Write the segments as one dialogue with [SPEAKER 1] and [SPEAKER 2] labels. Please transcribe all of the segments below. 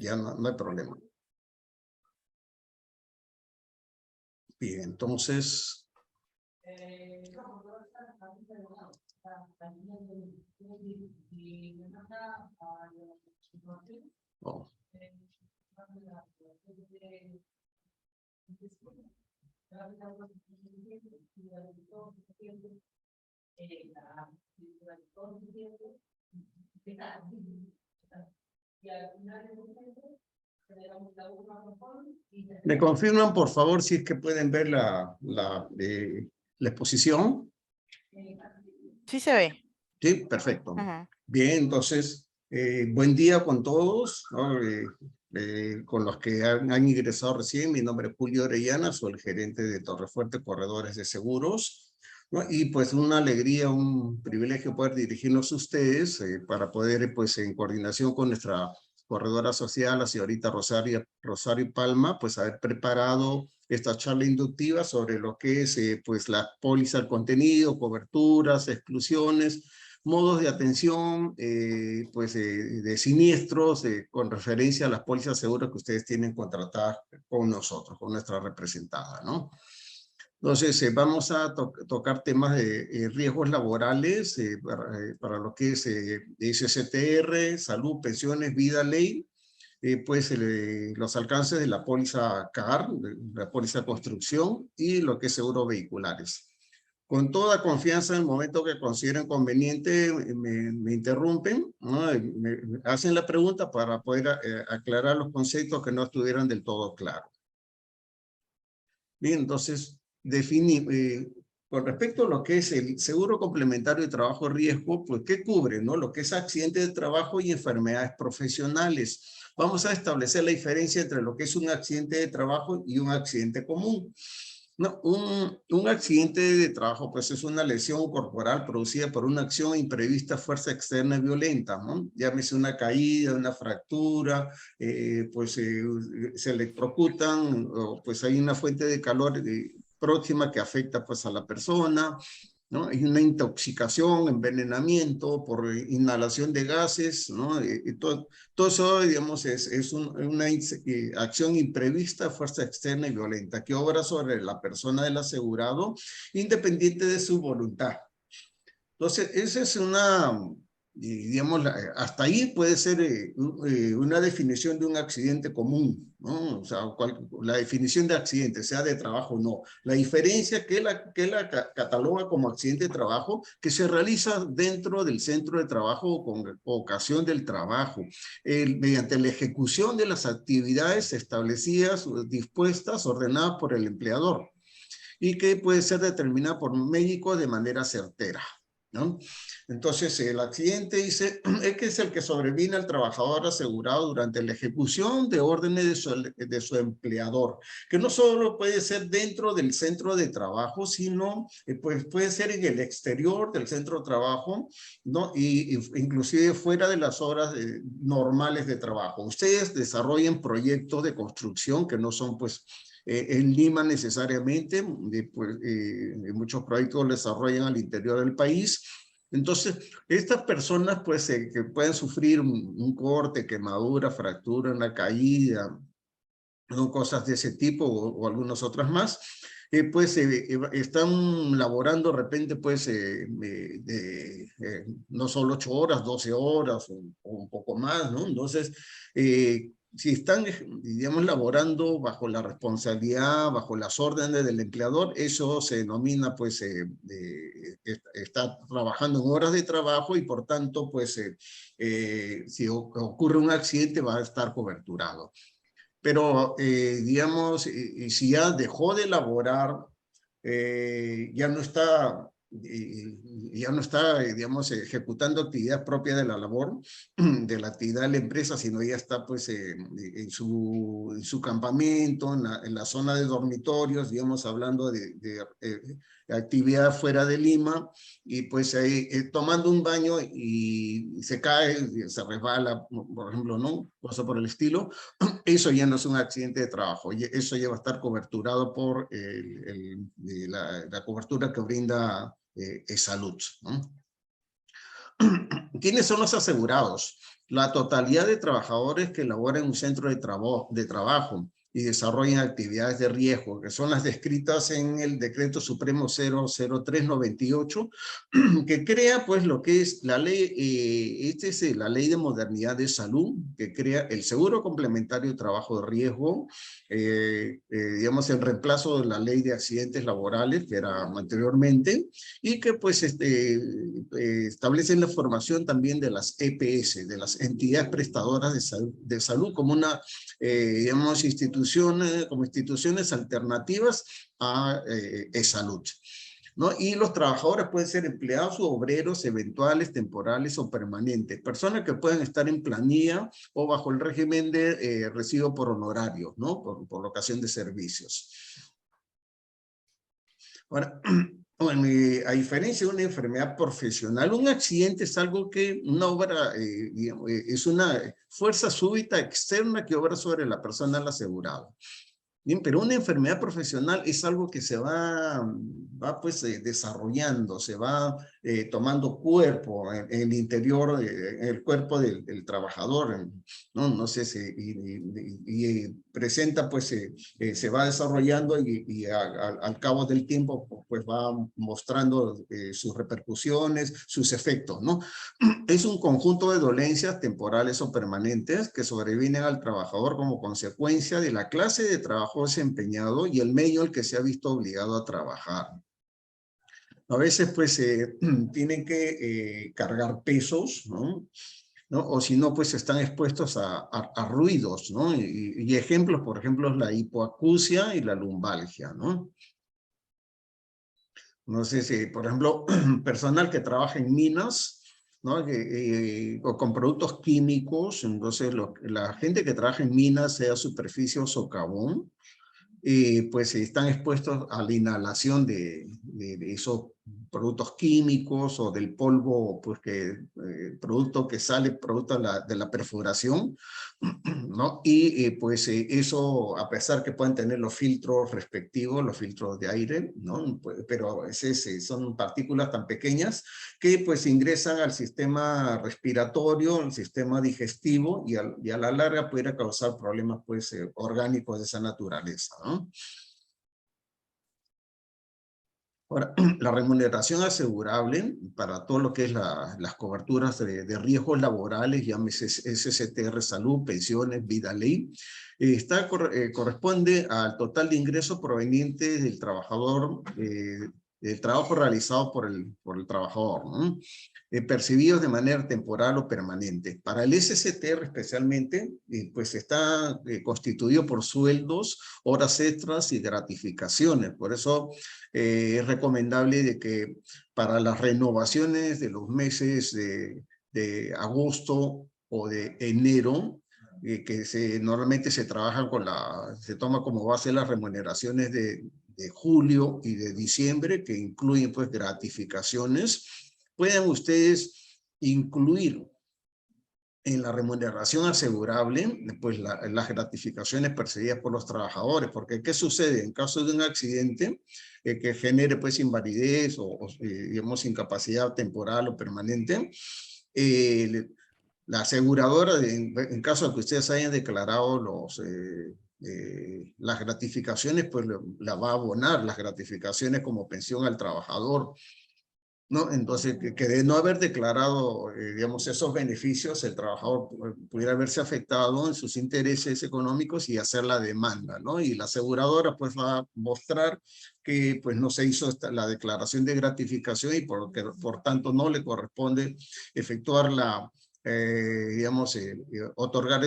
[SPEAKER 1] Ya no hay problema. Bien, entonces... Oh. ¿Me confirman, por favor, si es que pueden ver la exposición?
[SPEAKER 2] Sí se ve.
[SPEAKER 1] Sí, perfecto.
[SPEAKER 2] Uh-huh.
[SPEAKER 1] Bien, entonces, buen día con todos, ¿no? Con los que han ingresado recién. Mi nombre es Julio Orellana, soy el gerente de Torrefuerte Corredores de Seguros, ¿no? Y pues una alegría, un privilegio poder dirigirnos a ustedes para poder, pues en coordinación con nuestra corredora social, la señorita Rosario Palma, pues haber preparado esta charla inductiva sobre lo que es pues la póliza, el contenido, coberturas, exclusiones, modos de atención pues, de siniestros con referencia a las pólizas seguras que ustedes tienen contratadas con nosotros, con nuestra representada, ¿no? Entonces, vamos a tocar temas de riesgos laborales para lo que es SSTR, salud, pensiones, vida, ley, pues los alcances de la póliza CAR, la póliza construcción y lo que es seguro vehiculares. Con toda confianza, en el momento que consideren conveniente, me interrumpen, ¿no? Me hacen la pregunta para poder aclarar los conceptos que no estuvieran del todo claros. Bien, entonces, con respecto a lo que es el seguro complementario de trabajo riesgo, pues, ¿qué cubre, no? Lo que es accidente de trabajo y enfermedades profesionales. Vamos a establecer la diferencia entre lo que es un accidente de trabajo y un accidente común. No, un accidente de trabajo pues es una lesión corporal producida por una acción imprevista, fuerza externa y violenta, ¿no? Llámese una caída, una fractura, se electrocutan, o pues hay una fuente de calor próxima que afecta pues a la persona, ¿no? Hay una intoxicación, envenenamiento por inhalación de gases, ¿no? Todo eso, digamos, es una acción imprevista, fuerza externa y violenta, que obra sobre la persona del asegurado, independiente de su voluntad. Entonces, esa es digamos, hasta ahí puede ser una definición de un accidente común, ¿no? O sea, la definición de accidente, sea de trabajo o no. La diferencia que la cataloga como accidente de trabajo, que se realiza dentro del centro de trabajo con ocasión del trabajo, mediante la ejecución de las actividades establecidas, dispuestas, ordenadas por el empleador, y que puede ser determinada por un médico de manera certera, ¿no? Entonces, el accidente dice es que es el que sobrevino al trabajador asegurado durante la ejecución de órdenes de su empleador, que no solo puede ser dentro del centro de trabajo, sino pues puede ser en el exterior del centro de trabajo, ¿no? Y inclusive fuera de las horas normales de trabajo. Ustedes desarrollan proyectos de construcción que no son pues en Lima necesariamente, muchos proyectos lo desarrollan al interior del país. Entonces, estas personas pues que pueden sufrir un corte, quemadura, fractura, una caída, ¿no? Cosas de ese tipo o algunas otras más, pues están laborando de repente pues no solo 8 horas, 12 horas o un poco más, ¿no? Entonces, si están, digamos, laborando bajo la responsabilidad, bajo las órdenes del empleador, eso se denomina, pues, está trabajando en horas de trabajo y por tanto, pues, si ocurre un accidente va a estar coberturado. Pero, digamos, si ya dejó de laborar, ya no está, digamos, ejecutando actividad propia de la labor, de la actividad de la empresa, sino ya está, pues, en su campamento, en la zona de dormitorios, digamos, hablando de actividad fuera de Lima, y pues ahí tomando un baño y se cae, se resbala, por ejemplo, ¿no? Cosa por el estilo. Eso ya no es un accidente de trabajo, eso ya va a estar coberturado por la cobertura que brinda salud, ¿no? ¿Quiénes son los asegurados? la totalidad de trabajadores que laboran en un centro de trabajo y desarrollan actividades de riesgo, que son las descritas en el Decreto Supremo 00398, que crea pues lo que es la ley, la Ley de Modernidad de Salud, que crea el seguro complementario de trabajo de riesgo, digamos en reemplazo de la Ley de Accidentes Laborales, que era anteriormente, y que pues establecen la formación también de las EPS, de las entidades prestadoras de salud como una, digamos, como instituciones alternativas a salud, ¿no? Y los trabajadores pueden ser empleados o obreros eventuales, temporales o permanentes, personas que pueden estar en planilla o bajo el régimen de recibo por honorario, ¿no? Por ocasión de servicios. Ahora, bueno, a diferencia de una enfermedad profesional, un accidente es algo que una obra, digamos, es una fuerza súbita externa que obra sobre la persona al asegurado. Bien, pero una enfermedad profesional es algo que se va pues desarrollando, se va tomando cuerpo en el interior, en el cuerpo del trabajador, ¿no? No sé, y presenta pues, se va desarrollando y al cabo del tiempo pues va mostrando sus repercusiones, sus efectos, ¿no? Es un conjunto de dolencias temporales o permanentes que sobrevienen al trabajador como consecuencia de la clase de trabajo desempeñado y el medio al que se ha visto obligado a trabajar. A veces pues tienen que cargar pesos, ¿no? O si no, pues están expuestos a ruidos, ¿no? Y ejemplos, por ejemplo, es la hipoacusia y la lumbalgia, ¿no? No sé si, por ejemplo, personal que trabaja en minas, ¿no? O con productos químicos, entonces la gente que trabaja en minas, sea superficie o socavón, pues están expuestos a la inhalación de esos productos químicos o del polvo, pues producto que sale producto de la perforación, ¿no? Y pues eso, a pesar que pueden tener los filtros respectivos, los filtros de aire, ¿no? Pero a veces son partículas tan pequeñas que pues ingresan al sistema respiratorio, al sistema digestivo y a la larga pudiera causar problemas pues orgánicos de esa naturaleza, ¿no? Ahora, la remuneración asegurable para todo lo que es las coberturas de riesgos laborales, llámese SSTR, salud, pensiones, vida ley, corresponde al total de ingresos provenientes del trabajador, del trabajo realizado por el trabajador, ¿no? Percibidos de manera temporal o permanente. Para el SSTR especialmente, pues está constituido por sueldos, horas extras y gratificaciones. Por eso es recomendable de que para las renovaciones de los meses de agosto o de enero, que normalmente se trabajan se toma como base las remuneraciones de julio y de diciembre, que incluyen pues gratificaciones, puedan ustedes incluir en la remuneración asegurable, pues las gratificaciones percibidas por los trabajadores, porque ¿qué sucede? En caso de un accidente que genere pues invalidez o digamos incapacidad temporal o permanente, la aseguradora, en caso de que ustedes hayan declarado las gratificaciones, pues la va a abonar las gratificaciones como pensión al trabajador, ¿no? Entonces, que de no haber declarado, digamos, esos beneficios, el trabajador pudiera verse afectado en sus intereses económicos y hacer la demanda, ¿no? Y la aseguradora, pues, va a mostrar que, pues, no se hizo la declaración de gratificación y por tanto no le corresponde efectuar digamos, otorgar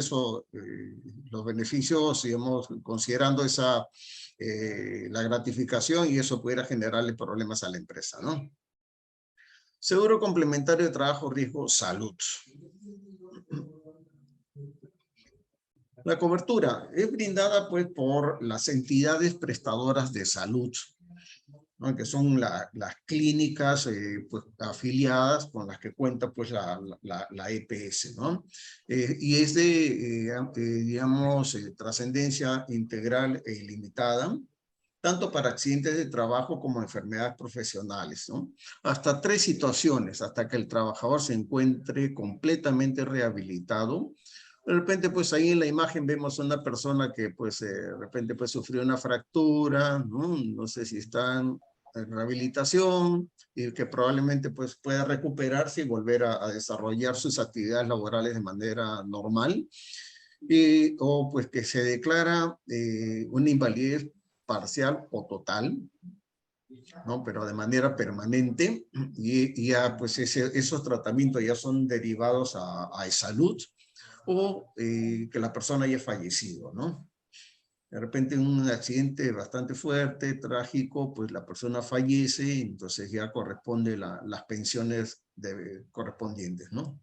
[SPEAKER 1] los beneficios, digamos, considerando la gratificación, y eso pudiera generarle problemas a la empresa, ¿no? Seguro complementario de trabajo, riesgo, salud. La cobertura es brindada pues por las entidades prestadoras de salud, ¿no? Que son las clínicas pues, afiliadas con las que cuenta pues la EPS, ¿no? Y es de, digamos, trascendencia integral e ilimitada, tanto para accidentes de trabajo como enfermedades profesionales, ¿no? Hasta 3 situaciones, hasta que el trabajador se encuentre completamente rehabilitado. De repente, pues ahí en la imagen vemos a una persona que, pues, de repente, pues, sufrió una fractura, ¿no? No sé si está en rehabilitación y que probablemente, pues, pueda recuperarse y volver a desarrollar sus actividades laborales de manera normal. O, pues, que se declara una invalidez parcial o total, ¿no? Pero de manera permanente, y ya, pues, esos tratamientos ya son derivados a salud, o que la persona haya fallecido, ¿no? De repente un accidente bastante fuerte, trágico, pues la persona fallece, entonces ya corresponde las pensiones correspondientes, ¿no?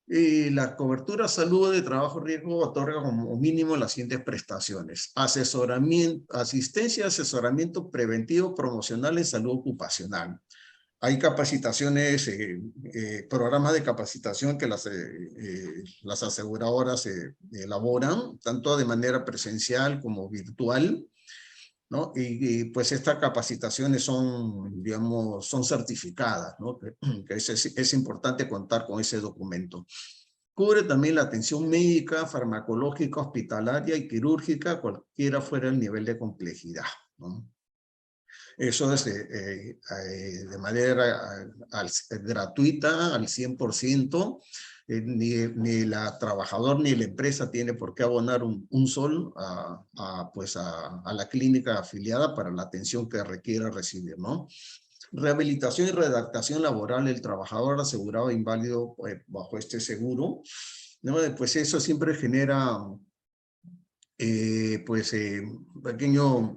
[SPEAKER 1] Y la cobertura salud de trabajo riesgo otorga como mínimo las siguientes prestaciones: asesoramiento, asistencia, asesoramiento preventivo promocional en salud ocupacional. Hay capacitaciones, programas de capacitación que las aseguradoras elaboran, tanto de manera presencial como virtual, ¿no? Pues estas capacitaciones son, digamos, son certificadas, ¿no? Que es importante contar con ese documento. Cubre también la atención médica, farmacológica, hospitalaria y quirúrgica, cualquiera fuera el nivel de complejidad, ¿no? Eso es de manera gratuita, al 100%. Ni el trabajador ni la empresa tiene por qué abonar un sol pues a la clínica afiliada para la atención que requiera recibir, ¿no? Rehabilitación y readaptación laboral del trabajador asegurado e inválido bajo este seguro, ¿no? Pues eso siempre genera pequeño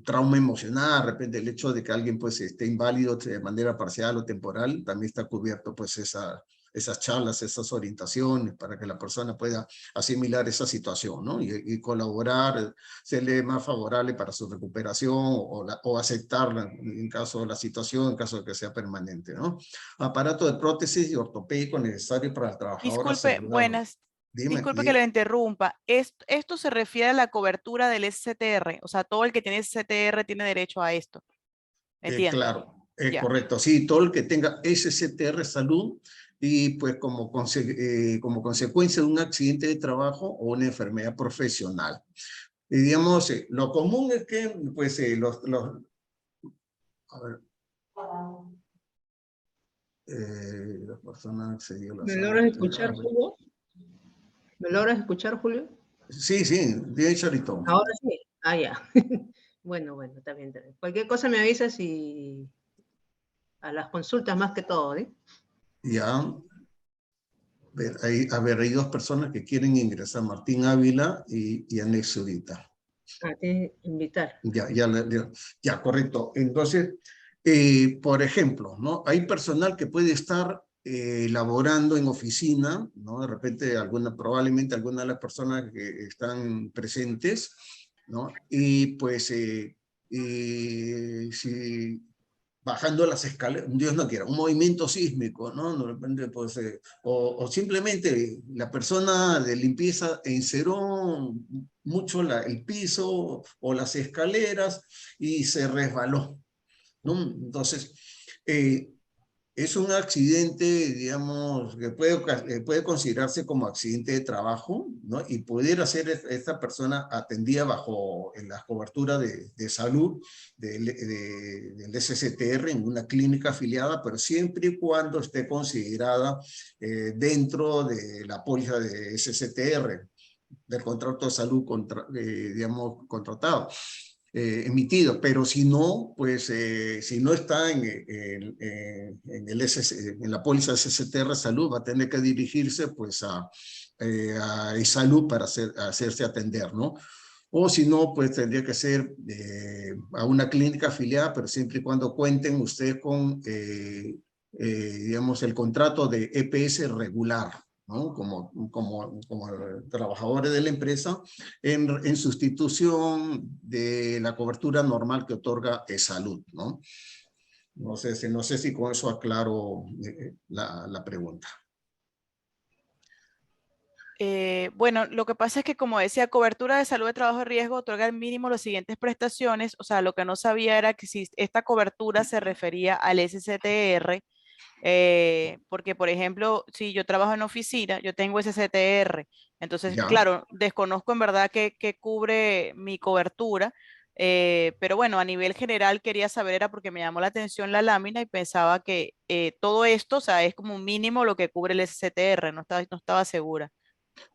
[SPEAKER 1] trauma emocional. De repente el hecho de que alguien pues esté inválido de manera parcial o temporal, también está cubierto pues esas charlas, esas orientaciones para que la persona pueda asimilar esa situación, ¿no? Y colaborar, serle más favorable para su recuperación o aceptarla en caso de la situación, en caso de que sea permanente, ¿no? Aparato de prótesis y ortopédico necesario para el trabajador
[SPEAKER 2] Disculpe,
[SPEAKER 1] asegurado. Dime,
[SPEAKER 2] disculpe que le interrumpa. Esto se refiere a la cobertura del SCTR. O sea, todo el que tiene SCTR tiene derecho a esto. Entiendo.
[SPEAKER 1] Claro,
[SPEAKER 2] Ya.
[SPEAKER 1] correcto. Sí, todo el que tenga SCTR salud y pues como consecuencia de un accidente de trabajo o una enfermedad profesional. Y digamos, lo común es que pues a ver, las personas accedió a la
[SPEAKER 3] ¿Me
[SPEAKER 1] sala.
[SPEAKER 3] logras escuchar, Julio? ¿Me logras escuchar, Julio?
[SPEAKER 1] Sí, sí, bien, Charito.
[SPEAKER 3] Ahora sí. Ah, ya. Bueno, está bien, está bien. Cualquier cosa me avisas y a las consultas más que todo, ¿eh?
[SPEAKER 1] Ya, hay 2 personas que quieren ingresar, Martín Ávila y Anexo ahorita.
[SPEAKER 3] A ti invitar.
[SPEAKER 1] Ya, correcto. Entonces, por ejemplo, ¿no? Hay personal que puede estar laborando en oficina, ¿no? De repente, probablemente algunas de las personas que están presentes, ¿no? Y pues, si bajando las escaleras, Dios no quiera, un movimiento sísmico, ¿no? De repente, pues, o simplemente la persona de limpieza enceró mucho el piso o las escaleras y se resbaló, ¿no? Entonces, es un accidente, digamos, que puede considerarse como accidente de trabajo, ¿no? Y pudiera ser esta persona atendida bajo en la cobertura de salud del SCTR en una clínica afiliada, pero siempre y cuando esté considerada dentro de la póliza de SCTR, del contrato de salud digamos, contratado. Emitido, pero si no, pues si no está en la póliza SCTR Salud, va a tener que dirigirse pues a salud para hacerse atender, ¿no? O si no, pues tendría que ser a una clínica afiliada, pero siempre y cuando cuenten ustedes con, digamos, el contrato de EPS regular, ¿no? Como trabajadores de la empresa, en sustitución de la cobertura normal que otorga salud, ¿no? No sé si con eso aclaro la pregunta.
[SPEAKER 2] Bueno, lo que pasa es que, como decía, cobertura de salud de trabajo de riesgo otorga al mínimo las siguientes prestaciones. O sea, lo que no sabía era que si esta cobertura se refería al SCTR, porque, por ejemplo, si yo trabajo en oficina, yo tengo SCTR. Entonces,
[SPEAKER 1] Ya.
[SPEAKER 2] claro, desconozco en verdad qué cubre mi cobertura. Pero bueno, a nivel general quería saber, era porque me llamó la atención la lámina y pensaba que todo esto, o sea, es como un mínimo lo que cubre el SCTR, no estaba segura.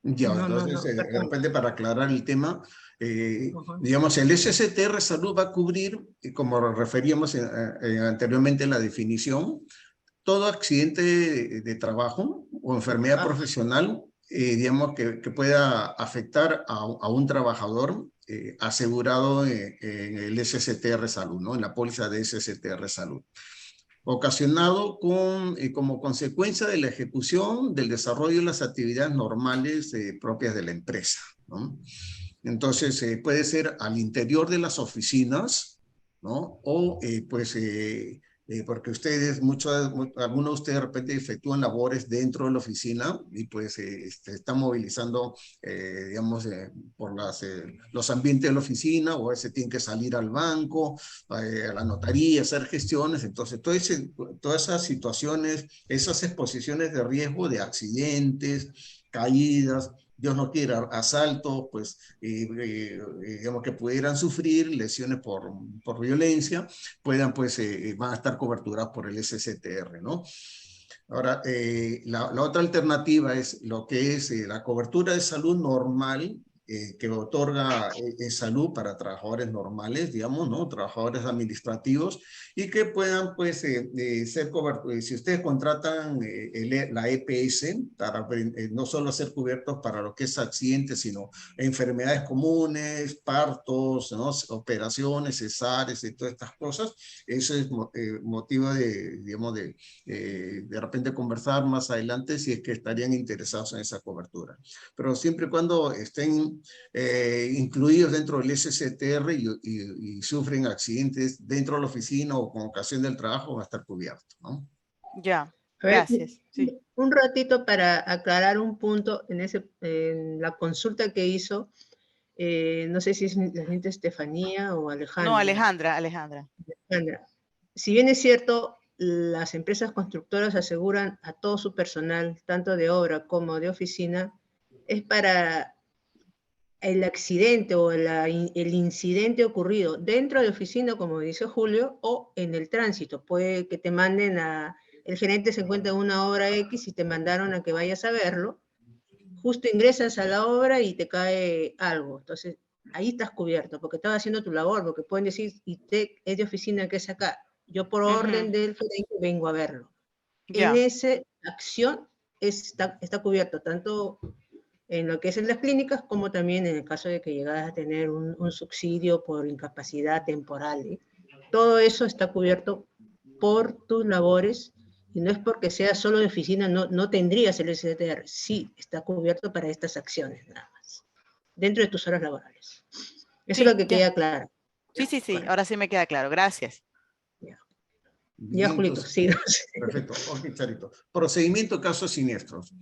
[SPEAKER 1] Ya,
[SPEAKER 3] No, no,
[SPEAKER 1] entonces,
[SPEAKER 3] no,
[SPEAKER 1] de
[SPEAKER 3] perdón.
[SPEAKER 1] repente para aclarar el tema,
[SPEAKER 3] Ajá.
[SPEAKER 1] digamos, el SSTR Salud va a cubrir, como referíamos anteriormente en la definición, todo accidente de trabajo o enfermedad
[SPEAKER 3] Ah,
[SPEAKER 1] profesional, digamos, que pueda afectar a un trabajador asegurado en el SSTR Salud, ¿no? En la póliza de SSTR Salud, ocasionado como consecuencia de la ejecución del desarrollo de las actividades normales propias de la empresa, ¿no? Entonces, puede ser al interior de las oficinas, ¿no? O porque algunos de ustedes de repente efectúan labores dentro de la oficina y pues están movilizando, digamos, por los ambientes de la oficina, o a veces tienen que salir al banco, a la notaría, hacer gestiones. Entonces, todas esas situaciones, esas exposiciones de riesgo de accidentes, caídas, Dios no quiera, asaltos, pues digamos que pudieran sufrir lesiones por violencia, van a estar coberturadas por el SCTR, ¿no? Ahora, la otra alternativa es lo que es la cobertura de salud normal, que otorga salud para trabajadores normales, digamos, ¿no? Trabajadores administrativos, y que puedan, pues, ser cobertos. Si ustedes contratan la EPS, para no solo ser cubiertos para lo que es accidentes, sino enfermedades comunes, partos, ¿no? Operaciones, cesáreas y todas estas cosas, eso es motivo digamos, de repente conversar más adelante si es que estarían interesados en esa cobertura. Pero siempre y cuando estén incluidos dentro del SCTR y sufren accidentes dentro de la oficina o con ocasión del trabajo, va a estar cubierto, ¿no?
[SPEAKER 2] Ya,
[SPEAKER 3] a ver,
[SPEAKER 2] gracias. Sí.
[SPEAKER 3] un ratito para aclarar un punto en la consulta que hizo. No sé si es la gente Estefanía o
[SPEAKER 2] No,
[SPEAKER 3] Alejandra.
[SPEAKER 2] Alejandra.
[SPEAKER 3] Alejandra, si bien es cierto, las empresas constructoras aseguran a todo su personal, tanto de obra como de oficina, es para el accidente o el incidente ocurrido dentro de oficina, como dice Julio, o en el tránsito. Puede que te manden el gerente se encuentra en una obra X y te mandaron a que vayas a verlo, justo ingresas a la obra y te cae algo. Entonces, ahí estás cubierto, porque estás haciendo tu labor, porque pueden decir, y es de oficina que es acá. Yo por orden
[SPEAKER 2] Ujú.
[SPEAKER 3] del gerente vengo a verlo. En
[SPEAKER 2] Ya,
[SPEAKER 3] esa acción está cubierto, tanto en lo que es en las clínicas, como también en el caso de que llegaras a tener un subsidio por incapacidad temporal, ¿eh? Todo eso está cubierto por tus labores, y no es porque sea solo de oficina, no tendrías el SDR, sí está cubierto para estas acciones nada más, dentro de tus horas laborales. Eso es
[SPEAKER 2] sí,
[SPEAKER 3] lo que
[SPEAKER 2] ya.
[SPEAKER 3] queda claro. Ya,
[SPEAKER 2] Sí,
[SPEAKER 3] correcto.
[SPEAKER 2] ahora sí me queda claro. Gracias.
[SPEAKER 3] Ya, ya
[SPEAKER 1] Bien,
[SPEAKER 3] Julito,
[SPEAKER 1] entonces,
[SPEAKER 3] sí.
[SPEAKER 1] perfecto. Ok, Charito. Procedimiento casos siniestros.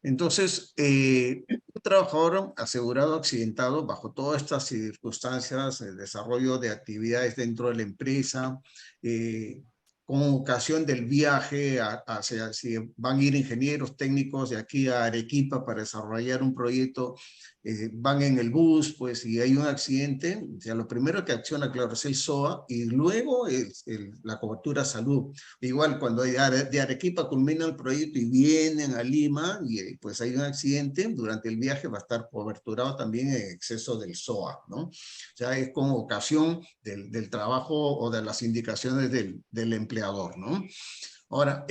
[SPEAKER 1] Entonces, un trabajador asegurado accidentado bajo todas estas circunstancias, el desarrollo de actividades dentro de la empresa, con ocasión del viaje hacia, si van a ir ingenieros técnicos de aquí a Arequipa para desarrollar un proyecto, van en el bus, pues, y hay un accidente, o sea, lo primero que acciona, claro, es el SOA, y luego la cobertura salud. Igual cuando de Arequipa culmina el proyecto y vienen a Lima y pues hay un accidente, durante el viaje va a estar coberturado también en exceso del SOA, ¿no? O sea, es con ocasión del trabajo o de las indicaciones del empleador, ¿no? Ahora,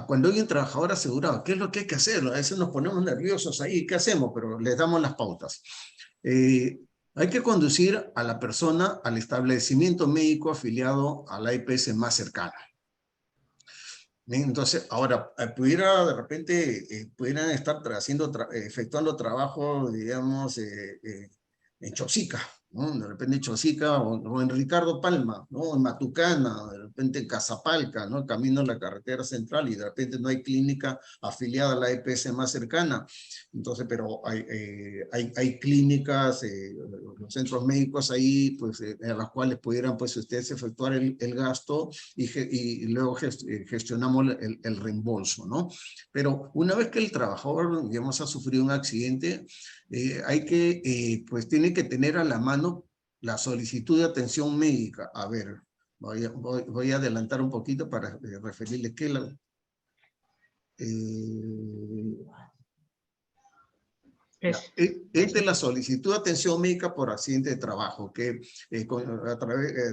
[SPEAKER 1] cuando hay un trabajador asegurado, ¿qué es lo que hay que hacer? A veces nos ponemos nerviosos ahí, ¿qué hacemos? Pero les damos las pautas. Hay que conducir a la persona al establecimiento médico afiliado a la EPS más cercana. Bien, entonces, ahora, pudiera de repente, pudieran estar efectuando trabajo, digamos, en Chosica, ¿no? De repente en Chosica o en Ricardo Palma, ¿no? En Matucana, de repente en Casapalca, ¿no? Camino a la carretera central y de repente no hay clínica afiliada a la EPS más cercana. Entonces, pero hay clínicas, los centros médicos ahí, pues, a las cuales pudieran, pues, ustedes efectuar el gasto y luego gestionamos el reembolso, ¿no? Pero una vez que el trabajador, digamos, ha sufrido un accidente, hay que, pues tiene que tener a la mano la solicitud de atención médica. A ver, voy a adelantar un poquito para referirle que es de la solicitud de atención médica por accidente de trabajo, que a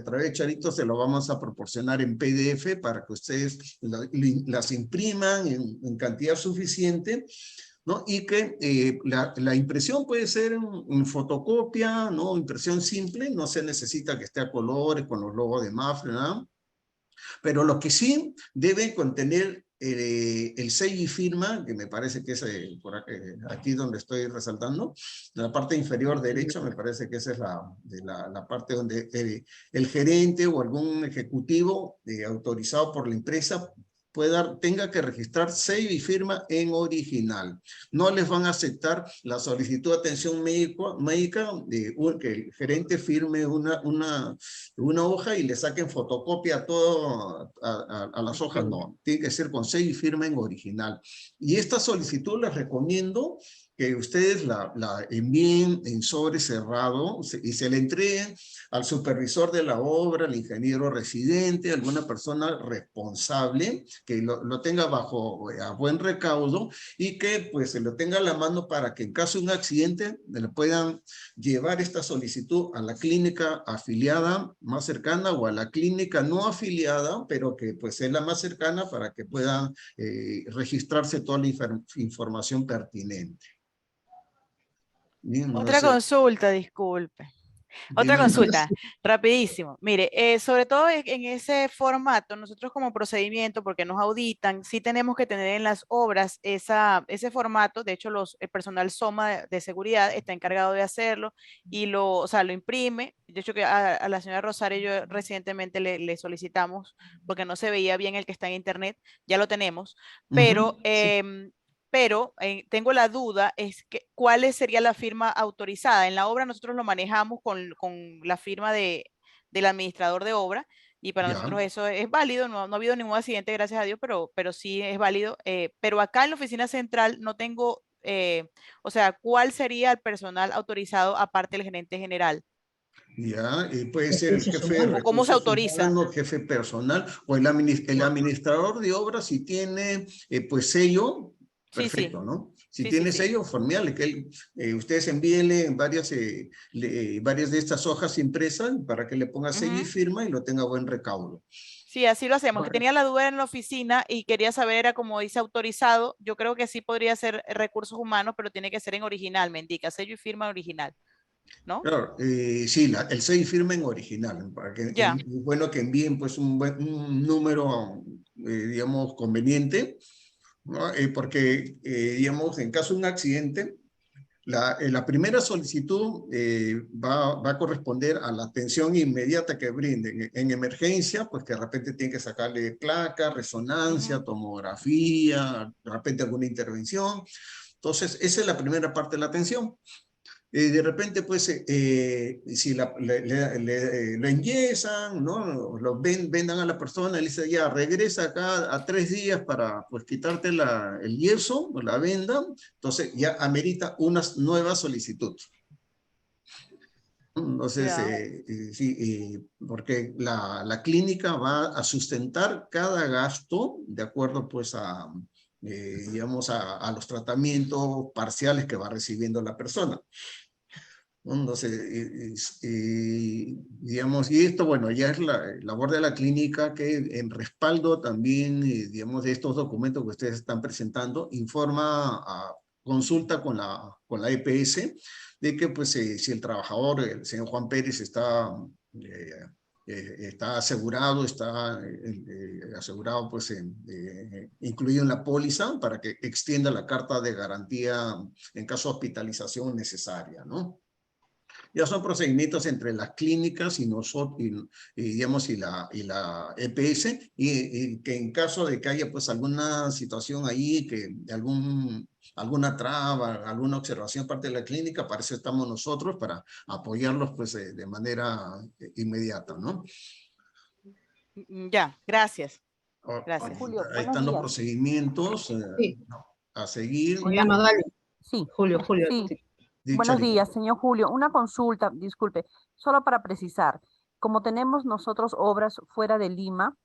[SPEAKER 1] través de Charito se lo vamos a proporcionar en PDF para que ustedes las impriman en cantidad suficiente, ¿no? Y que la impresión puede ser en fotocopia, ¿no? Impresión simple, no se necesita que esté a colores con los logos de Mafre, ¿no? Pero lo que sí debe contener el sello y firma, que me parece que es aquí donde estoy resaltando, en la parte inferior derecha, me parece que esa es la parte donde el gerente o algún ejecutivo autorizado por la empresa tenga que registrar sello y firma en original. No les van a aceptar la solicitud de atención médica que el gerente firme una hoja y le saquen fotocopia a las hojas. No, tiene que ser con sello y firma en original. Y esta solicitud les recomiendo que ustedes la envíen en sobre cerrado y se le entreguen al supervisor de la obra, al ingeniero residente, alguna persona responsable que lo tenga bajo a buen recaudo y que pues se lo tenga a la mano para que en caso de un accidente le puedan llevar esta solicitud a la clínica afiliada más cercana o a la clínica no afiliada, pero que pues es la más cercana para que puedan registrarse toda la información pertinente. Bien,
[SPEAKER 2] Otra consulta, disculpe. Otra consulta, rapidísimo. Mire, sobre todo en ese formato, nosotros como procedimiento, porque nos auditan, sí tenemos que tener en las obras ese formato. De hecho, el personal SOMA de seguridad está encargado de hacerlo y lo imprime. De hecho, que a la señora Rosario yo recientemente le solicitamos, porque no se veía bien el que está en internet, ya lo tenemos, pero...
[SPEAKER 3] Sí.
[SPEAKER 2] Pero tengo la duda, es que ¿cuál sería la firma autorizada? En la obra nosotros lo manejamos con la firma del administrador de obra y para nosotros eso es válido, no ha habido ningún accidente, gracias a Dios, pero sí es válido. Pero acá en la oficina central no tengo, o sea, ¿cuál sería el personal autorizado aparte del gerente general?
[SPEAKER 1] Ya, puede ser el jefe de
[SPEAKER 2] ¿O cómo se
[SPEAKER 1] recursos
[SPEAKER 2] autoriza?
[SPEAKER 1] humanos, jefe personal, o el administrador de obras, si tiene pues sello,
[SPEAKER 2] Sí, sí,
[SPEAKER 1] perfecto, ¿no? Si
[SPEAKER 2] sí, sí,
[SPEAKER 1] tiene
[SPEAKER 2] sí.
[SPEAKER 1] sello, formidable, que ustedes envíenle varias de estas hojas impresas para que le ponga sello y firma y lo tenga a buen recaudo.
[SPEAKER 2] Sí, así lo hacemos. Que
[SPEAKER 1] Vale.
[SPEAKER 2] tenía la duda en la oficina y quería saber, era como dice autorizado. Yo creo que sí podría ser recursos humanos, pero tiene que ser en original, me indica, sello y firma original, ¿no?
[SPEAKER 1] Claro, sí, el sello y firma en original, para que
[SPEAKER 2] Ya.
[SPEAKER 1] es bueno que envíen pues un número, digamos, conveniente, ¿no? Porque, digamos, en caso de un accidente, la primera solicitud va a corresponder a la atención inmediata que brinden. En emergencia, pues que de repente tienen que sacarle placa, resonancia, tomografía, de repente alguna intervención. Entonces, esa es la primera parte de la atención. De repente, pues, si lo enyesan, ¿no? Vendan a la persona, le dice, ya, regresa acá a 3 días para, pues, quitarte el yeso, la venda, entonces ya amerita una nueva solicitud. Entonces, sí, porque la clínica va a sustentar cada gasto de acuerdo, pues, digamos, a los tratamientos parciales que va recibiendo la persona. Entonces, digamos, y esto, bueno, ya es la labor de la clínica que en respaldo también, digamos, de estos documentos que ustedes están presentando, consulta con la EPS de que, pues, si el trabajador, el señor Juan Pérez, está asegurado, asegurado, pues, incluido en la póliza para que extienda la carta de garantía en caso de hospitalización necesaria, ¿no? Ya son procedimientos entre las clínicas y nosotros, digamos, y la EPS, y que en caso de que haya pues alguna situación ahí, que alguna traba, alguna observación parte de la clínica, para eso estamos nosotros, para apoyarlos pues de manera inmediata, ¿no?
[SPEAKER 2] Ya, gracias. Gracias.
[SPEAKER 4] Julio,
[SPEAKER 1] Ahí
[SPEAKER 4] buenos
[SPEAKER 1] están los
[SPEAKER 4] días.
[SPEAKER 1] procedimientos
[SPEAKER 3] Sí,
[SPEAKER 1] a seguir.
[SPEAKER 3] señora Magali.
[SPEAKER 4] Sí,
[SPEAKER 3] Julio.
[SPEAKER 4] sí.
[SPEAKER 3] Sí.
[SPEAKER 4] Buenos
[SPEAKER 1] Charito.
[SPEAKER 4] días, señor Julio. Una consulta, disculpe, solo para precisar. Como tenemos nosotros obras fuera de Lima,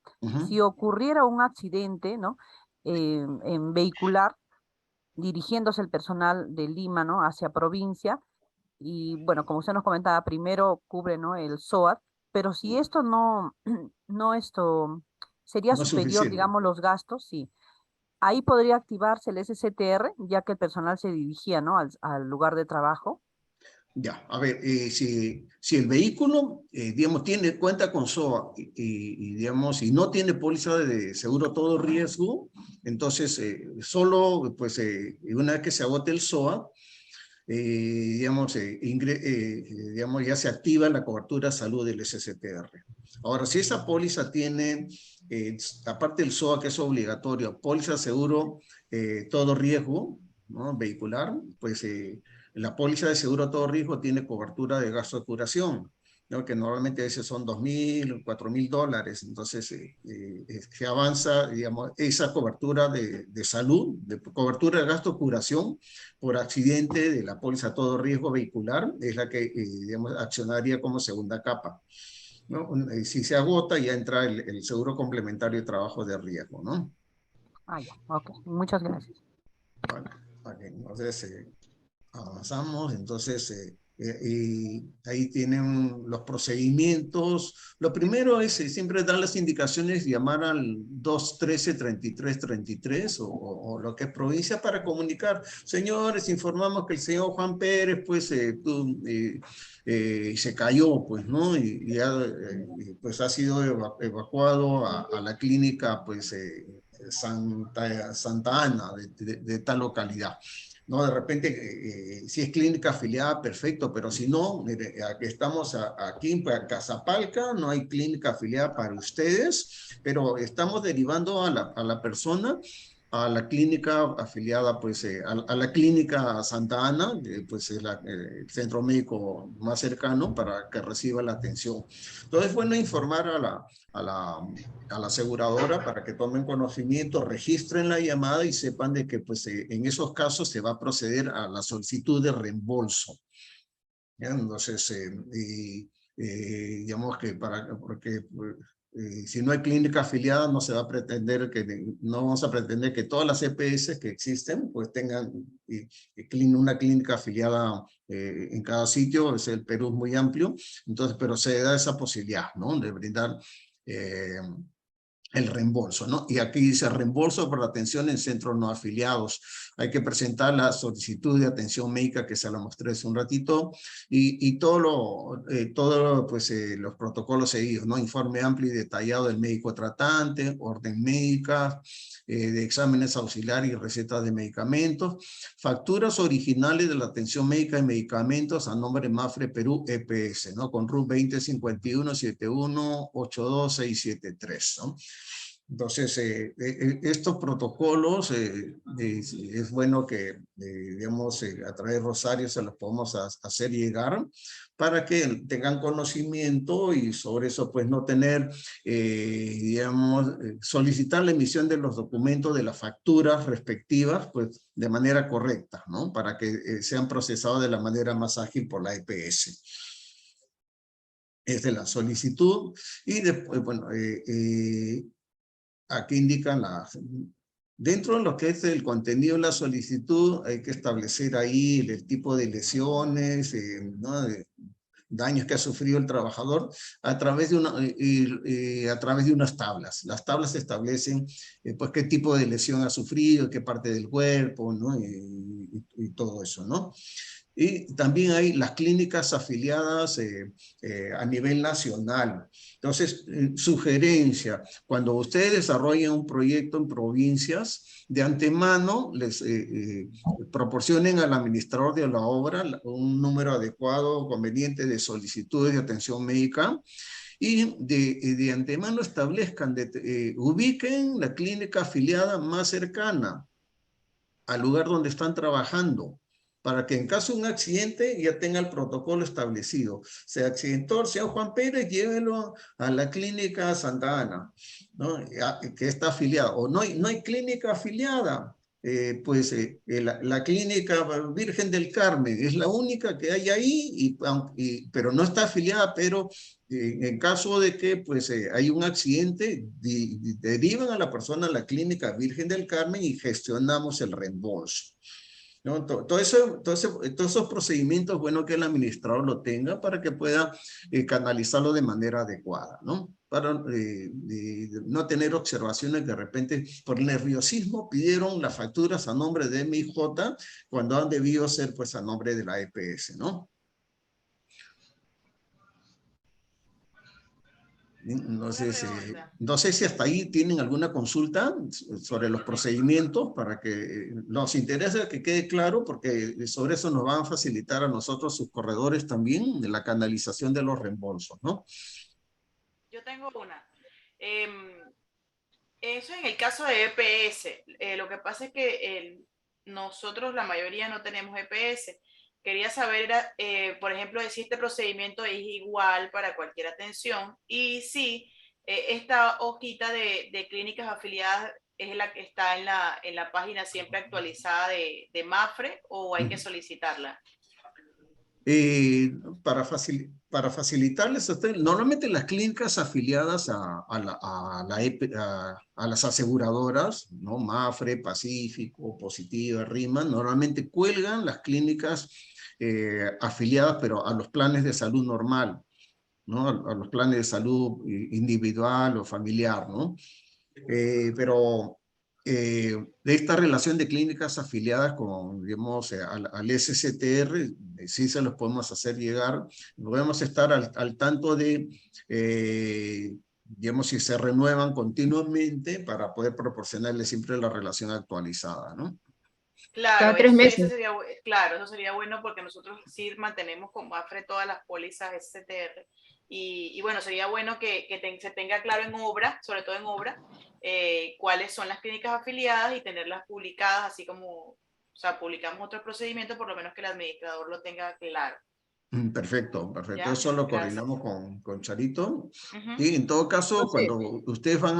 [SPEAKER 4] si ocurriera un accidente, ¿no? En vehicular, dirigiéndose el personal de Lima, ¿no? Hacia provincia, y bueno, como usted nos comentaba, primero cubre, ¿no? El SOAT, pero si esto no, no sería
[SPEAKER 1] No es
[SPEAKER 4] superior,
[SPEAKER 1] suficiente.
[SPEAKER 4] digamos, los gastos, sí. Ahí podría activarse el SCTR, ya que el personal se dirigía, ¿no? Al lugar de trabajo.
[SPEAKER 1] Ya, a ver, si el vehículo, digamos, cuenta con SOA digamos, y no tiene póliza de seguro todo riesgo, entonces solo, pues, una vez que se agote el SOA, digamos, digamos, ya se activa la cobertura de salud del SCTR. Ahora, si esa póliza tiene, aparte del SOA, que es obligatorio, póliza seguro todo riesgo, ¿no? Vehicular, pues la póliza de seguro todo riesgo tiene cobertura de gasto de curación, ¿no? Que normalmente a veces son $2,000, $4,000. Entonces, se avanza, digamos, esa cobertura de salud, de cobertura de gasto de curación por accidente de la póliza todo riesgo vehicular, es la que, digamos, accionaría como segunda capa, ¿no? Si se agota, ya entra el seguro complementario de trabajo de riesgo, ¿no?
[SPEAKER 4] Ah, ya, ok. Muchas gracias.
[SPEAKER 1] Bueno, okay. Entonces, avanzamos, entonces, y ahí tienen los procedimientos. Lo primero es siempre dar las indicaciones, llamar al 213-3333 o lo que es provincia para comunicar. Señores, informamos que el señor Juan Pérez, pues, se cayó, pues, ¿no? Y ya, pues, ha sido evacuado a la clínica, pues, Santa Ana de tal localidad. ¿No? De repente, si es clínica afiliada, perfecto, pero si no, mire, estamos aquí en Casapalca, no hay clínica afiliada para ustedes, pero estamos derivando a la persona a la clínica afiliada, pues, a la clínica Santa Ana, pues es el centro médico más cercano para que reciba la atención. Entonces, es bueno informar a la aseguradora para que tomen conocimiento, registren la llamada y sepan de que pues en esos casos se va a proceder a la solicitud de reembolso. ¿Ya? Entonces, digamos que porque si no hay clínica afiliada no se va a pretender no vamos a pretender que todas las EPS que existen pues tengan una clínica afiliada en cada sitio. El Perú es muy amplio, entonces, pero se da esa posibilidad, ¿no? De brindar el reembolso, ¿no? Y aquí dice reembolso por atención en centros no afiliados. Hay que presentar la solicitud de atención médica que se la mostré hace un ratito y todo pues, los protocolos seguidos, ¿no? Informe amplio y detallado del médico tratante, orden médica, de exámenes auxiliares y recetas de medicamentos, facturas originales de la atención médica y medicamentos a nombre de Mapfre Perú EPS, ¿no? Con RUT 2051-71-82673, ¿no? Entonces, estos protocolos es bueno que, digamos, a través de Rosario se los podemos hacer llegar para que tengan conocimiento y sobre eso, pues, no tener, digamos, solicitar la emisión de los documentos de las facturas respectivas, pues, de manera correcta, ¿no? Para que sean procesados de la manera más ágil por la EPS. Es de la solicitud y después, bueno, aquí indican dentro de lo que es el contenido de la solicitud, hay que establecer ahí el tipo de lesiones, ¿no? Daños que ha sufrido el trabajador a través de a través de unas tablas. Las tablas establecen pues qué tipo de lesión ha sufrido, qué parte del cuerpo, ¿no? Y todo eso, ¿no? Y también hay las clínicas afiliadas a nivel nacional. Entonces, sugerencia, cuando ustedes desarrollen un proyecto en provincias, de antemano les proporcionen al administrador de la obra un número adecuado, conveniente de solicitudes de atención médica, y de antemano establezcan, ubiquen la clínica afiliada más cercana al lugar donde están trabajando, para que en caso de un accidente ya tenga el protocolo establecido. Se accidentó el señor Juan Pérez, llévelo a la clínica Santa Ana, ¿no? Que está afiliada. O no hay clínica afiliada, la clínica Virgen del Carmen es la única que hay ahí, pero no está afiliada, pero en caso de que pues, hay un accidente, derivan a la persona a la clínica Virgen del Carmen y gestionamos el reembolso, ¿no? Todos esos procedimientos, bueno que el administrador lo tenga para que pueda canalizarlo de manera adecuada, ¿no? Para no tener observaciones que de repente por nerviosismo pidieron las facturas a nombre de MIJ cuando han debido ser pues a nombre de la EPS, ¿no? No sé si hasta ahí tienen alguna consulta sobre los procedimientos para que nos interese que quede claro, porque sobre eso nos van a facilitar a nosotros, sus corredores también, de la canalización de los reembolsos, ¿no?
[SPEAKER 2] Yo tengo una. Eso en el caso de EPS. Lo que pasa es que nosotros, la mayoría, no tenemos EPS. Quería saber, por ejemplo, si este procedimiento es igual para cualquier atención y si esta hojita de clínicas afiliadas es la que está en la página siempre actualizada de MAFRE, o hay que solicitarla.
[SPEAKER 1] Para facilitarles a ustedes, normalmente las clínicas afiliadas a las aseguradoras, ¿no? MAFRE, Pacífico, Positiva, RIMA, normalmente cuelgan las clínicas afiliadas, pero a los planes de salud normal, ¿no? A los planes de salud individual o familiar, ¿no? Pero de esta relación de clínicas afiliadas con, digamos, al SCTR, sí se los podemos hacer llegar. Podemos estar al tanto de, digamos, si se renuevan continuamente para poder proporcionarles siempre la relación actualizada, ¿no?
[SPEAKER 2] Claro,
[SPEAKER 3] cada 3 meses.
[SPEAKER 2] Eso sería bueno porque nosotros sí mantenemos con MAFRE todas las pólizas SCTR. Y bueno, sería bueno que se tenga claro en obra, sobre todo en obra, cuáles son las clínicas afiliadas y tenerlas publicadas, así como, o sea, publicamos otros procedimientos, por lo menos que el administrador lo tenga claro.
[SPEAKER 1] Perfecto, perfecto.
[SPEAKER 2] ¿Ya?
[SPEAKER 1] Eso lo
[SPEAKER 2] Gracias.
[SPEAKER 1] coordinamos con Charito. Y en todo caso, cuando ustedes van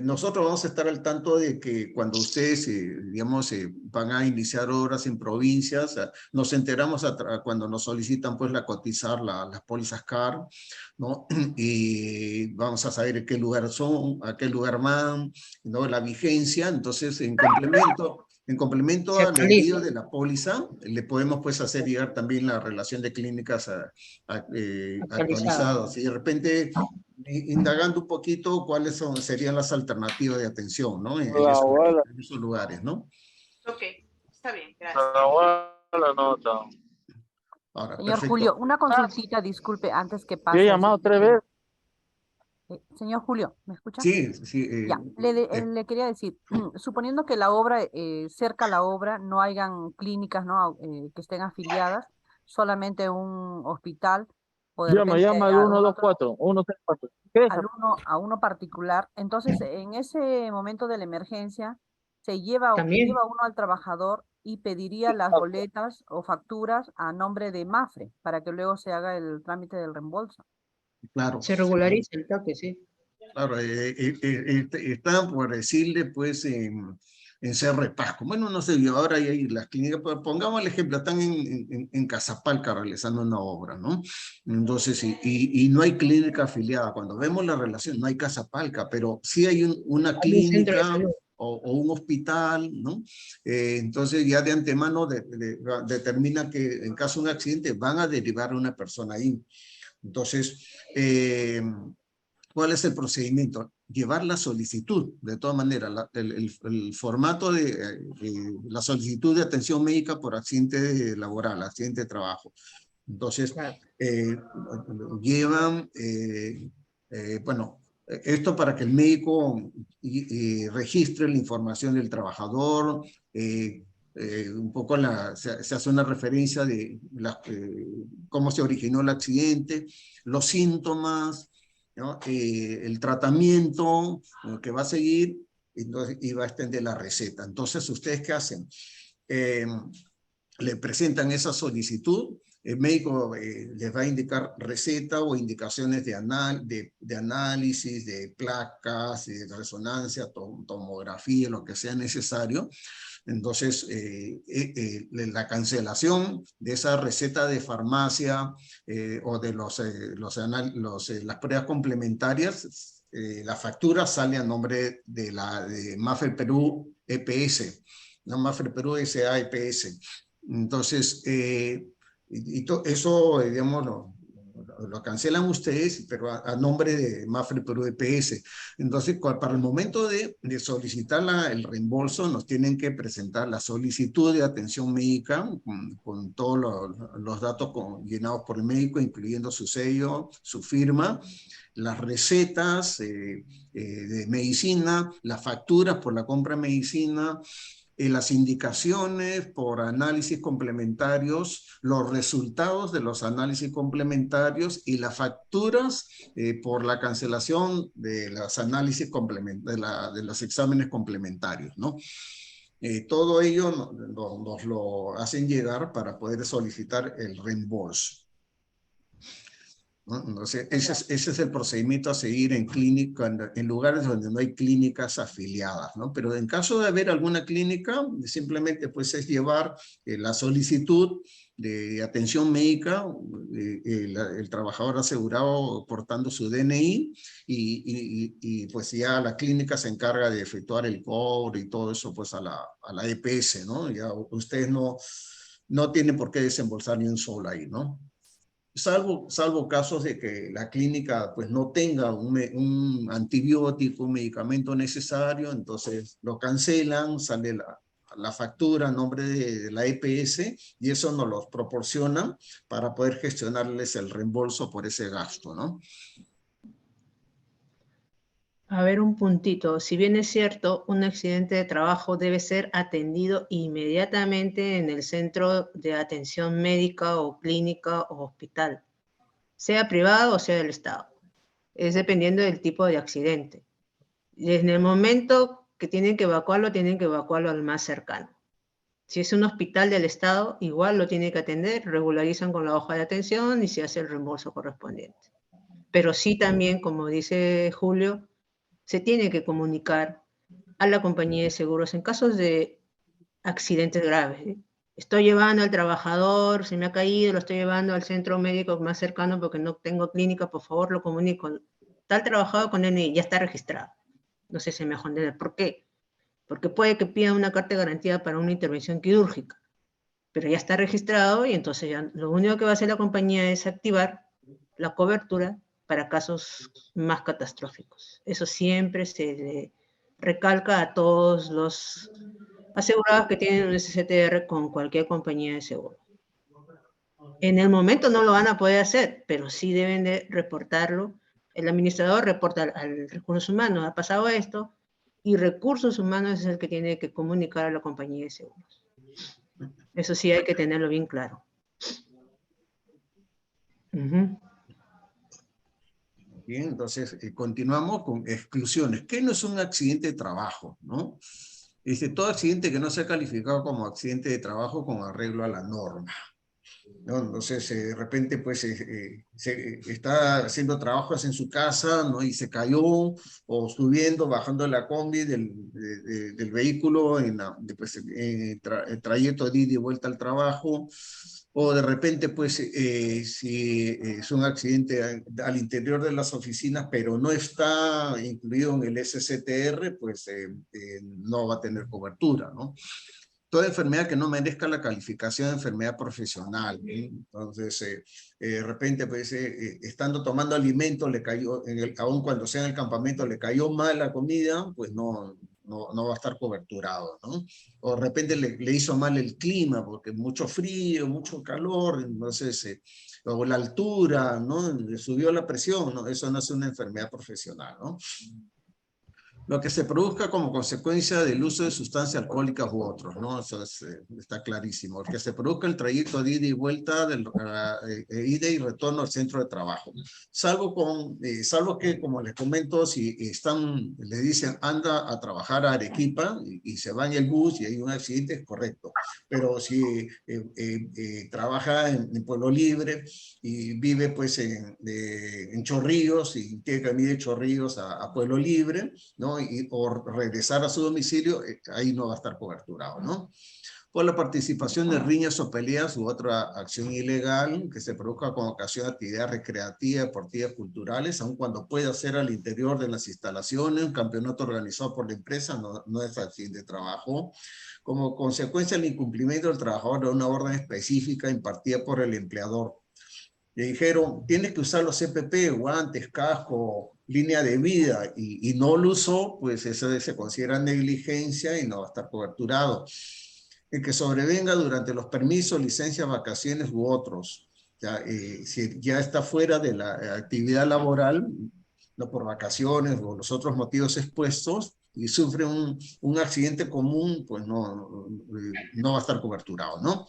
[SPEAKER 1] nosotros vamos a estar al tanto de que cuando ustedes, digamos, van a iniciar obras en provincias, nos enteramos cuando nos solicitan pues cotizar las pólizas CAR, ¿no? Y vamos a saber en qué lugar son, a qué lugar van, ¿no? La vigencia. Entonces, en complemento al envío de la póliza, le podemos pues hacer llegar también la relación de clínicas actualizadas. Y de repente, indagando un poquito cuáles serían las alternativas de atención, ¿no? En esos lugares, ¿no?
[SPEAKER 2] Ok, está bien, gracias.
[SPEAKER 1] Ahora,
[SPEAKER 4] Señor
[SPEAKER 1] perfecto.
[SPEAKER 4] Julio, una consultita, disculpe, antes que pase.
[SPEAKER 5] Yo he llamado 3 veces.
[SPEAKER 4] Señor Julio, ¿me escucha?
[SPEAKER 1] Sí, sí.
[SPEAKER 4] Ya, le quería decir, suponiendo que la obra, cerca a la obra, no hayan clínicas, ¿no? Que estén afiliadas, solamente un hospital, o de repente
[SPEAKER 5] Llama al 124, 134.
[SPEAKER 4] a uno particular. Entonces, en ese momento de la emergencia, lleva uno al trabajador y pediría las boletas o facturas a nombre de MAFRE para que luego se haga el trámite del reembolso.
[SPEAKER 1] Claro.
[SPEAKER 3] Se regulariza el toque, sí.
[SPEAKER 1] Claro, están por decirle, pues, en Cerro Pasco. Bueno, no sé, ahora hay las clínicas, pongamos el ejemplo, están en Casapalca realizando una obra, ¿no? Entonces, y no hay clínica afiliada. Cuando vemos la relación, no hay Casapalca, pero sí hay una clínica o un hospital, ¿no? Entonces, ya de antemano determina que en caso de un accidente van a derivar a una persona ahí. Entonces, ¿Cuál es el procedimiento? Llevar la solicitud, de todas maneras, el formato de la solicitud de atención médica por accidente laboral, accidente de trabajo. Entonces,
[SPEAKER 3] Claro.
[SPEAKER 1] llevan, bueno, esto para que el médico registre la información del trabajador, un poco se hace una referencia de cómo se originó el accidente, los síntomas, ¿no? El tratamiento que va a seguir, entonces, y va a extender la receta. Entonces, ¿ustedes qué hacen? Le presentan esa solicitud, el médico les va a indicar receta o indicaciones de análisis, de placas, de resonancia, tomografía, lo que sea necesario. Entonces, la cancelación de esa receta de farmacia o de las pruebas complementarias, la factura sale a nombre de Mafre Perú EPS, no Mafre Perú SA EPS. Entonces, eso, digamos, lo cancelan ustedes, pero a nombre de Mafre Perú EPS. Entonces, para el momento de solicitar el reembolso, nos tienen que presentar la solicitud de atención médica con todos los datos llenados por el médico, incluyendo su sello, su firma, las recetas de medicina, las facturas por la compra de medicina, las indicaciones por análisis complementarios, los resultados de los análisis complementarios y las facturas por la cancelación de los análisis de los exámenes complementarios, ¿no? Todo ello nos lo hacen llegar para poder solicitar el reembolso, ¿no? Entonces, ese es el procedimiento a seguir en clínica, en lugares donde no hay clínicas afiliadas, ¿no? Pero en caso de haber alguna clínica, simplemente pues es llevar la solicitud de atención médica, el trabajador asegurado portando su DNI y pues ya la clínica se encarga de efectuar el cobro y todo eso pues a la EPS, ¿no? Ya ustedes no tienen por qué desembolsar ni un sol ahí, ¿no? Salvo casos de que la clínica pues no tenga un antibiótico, un medicamento necesario, entonces lo cancelan, sale la factura a nombre de la EPS y eso nos los proporcionan para poder gestionarles el reembolso por ese gasto, ¿no?
[SPEAKER 3] A ver, un puntito. Si bien es cierto, un accidente de trabajo debe ser atendido inmediatamente en el centro de atención médica o clínica o hospital, sea privado o sea del Estado. Es dependiendo del tipo de accidente. En el momento que tienen que evacuarlo al más cercano. Si es un hospital del Estado, igual lo tienen que atender, regularizan con la hoja de atención y se hace el reembolso correspondiente. Pero sí también, como dice Julio, se tiene que comunicar a la compañía de seguros en casos de accidentes graves. Estoy llevando al trabajador, se me ha caído, lo estoy llevando al centro médico más cercano porque no tengo clínica, por favor lo comunico. Tal trabajador con DNI ya está registrado. No sé si me dejó entender por qué. Porque puede que pida una carta de garantía para una intervención quirúrgica, pero ya está registrado y entonces ya lo único que va a hacer la compañía es activar la cobertura para casos más catastróficos. Eso siempre se le recalca a todos los asegurados que tienen un SCTR con cualquier compañía de seguro. En el momento no lo van a poder hacer, pero sí deben de reportarlo. El administrador reporta al recursos humanos, ha pasado esto, y recursos humanos es el que tiene que comunicar a la compañía de seguros. Eso sí hay que tenerlo bien claro.
[SPEAKER 1] Bien, entonces continuamos con exclusiones. ¿Qué no es un accidente de trabajo, no? Dice, todo accidente que no sea calificado como accidente de trabajo con arreglo a la norma, ¿no? Entonces, de repente, pues, está haciendo trabajos en su casa, ¿no? Y se cayó, o subiendo, bajando la combi del vehículo en el trayecto de ida y vuelta al trabajo, o de repente, pues, si es un accidente al interior de las oficinas, pero no está incluido en el SCTR, pues no va a tener cobertura, ¿no? toda enfermedad que no merezca la calificación de enfermedad profesional. Entonces, de repente, pues, estando tomando alimento, le cayó, aun cuando sea en el campamento, le cayó mal la comida, pues no va a estar coberturado, ¿no? O de repente le hizo mal el clima, porque mucho frío, mucho calor, entonces, o la altura, ¿no? Le subió la presión, ¿no? Eso no es una enfermedad profesional, ¿no? Lo que se produzca como consecuencia del uso de sustancias alcohólicas u otros, ¿no? Eso está clarísimo. El que se produzca el trayecto de ida y vuelta, ida y retorno al centro de trabajo. Salvo que, como les comento, si le dicen anda a trabajar a Arequipa y se va en el bus y hay un accidente, es correcto. Pero si trabaja en Pueblo Libre y vive pues en Chorrillos y tiene que venir de Chorrillos a Pueblo Libre, ¿no? O regresar a su domicilio, ahí no va a estar coberturado, ¿no? Por la participación de riñas o peleas u otra acción ilegal que se produzca con ocasión de actividades recreativas, deportivas, culturales, aun cuando pueda ser al interior de las instalaciones, un campeonato organizado por la empresa, no es al fin de trabajo. Como consecuencia del incumplimiento del trabajador de una orden específica impartida por el empleador. Le dijeron, tienes que usar los CPP, guantes, casco, línea de vida, y no lo usó, pues eso se considera negligencia y no va a estar coberturado. El que sobrevenga durante los permisos, licencias, vacaciones u otros. Si ya está fuera de la actividad laboral, no por vacaciones o los otros motivos expuestos, y sufre un accidente común, pues no va a estar coberturado, ¿no?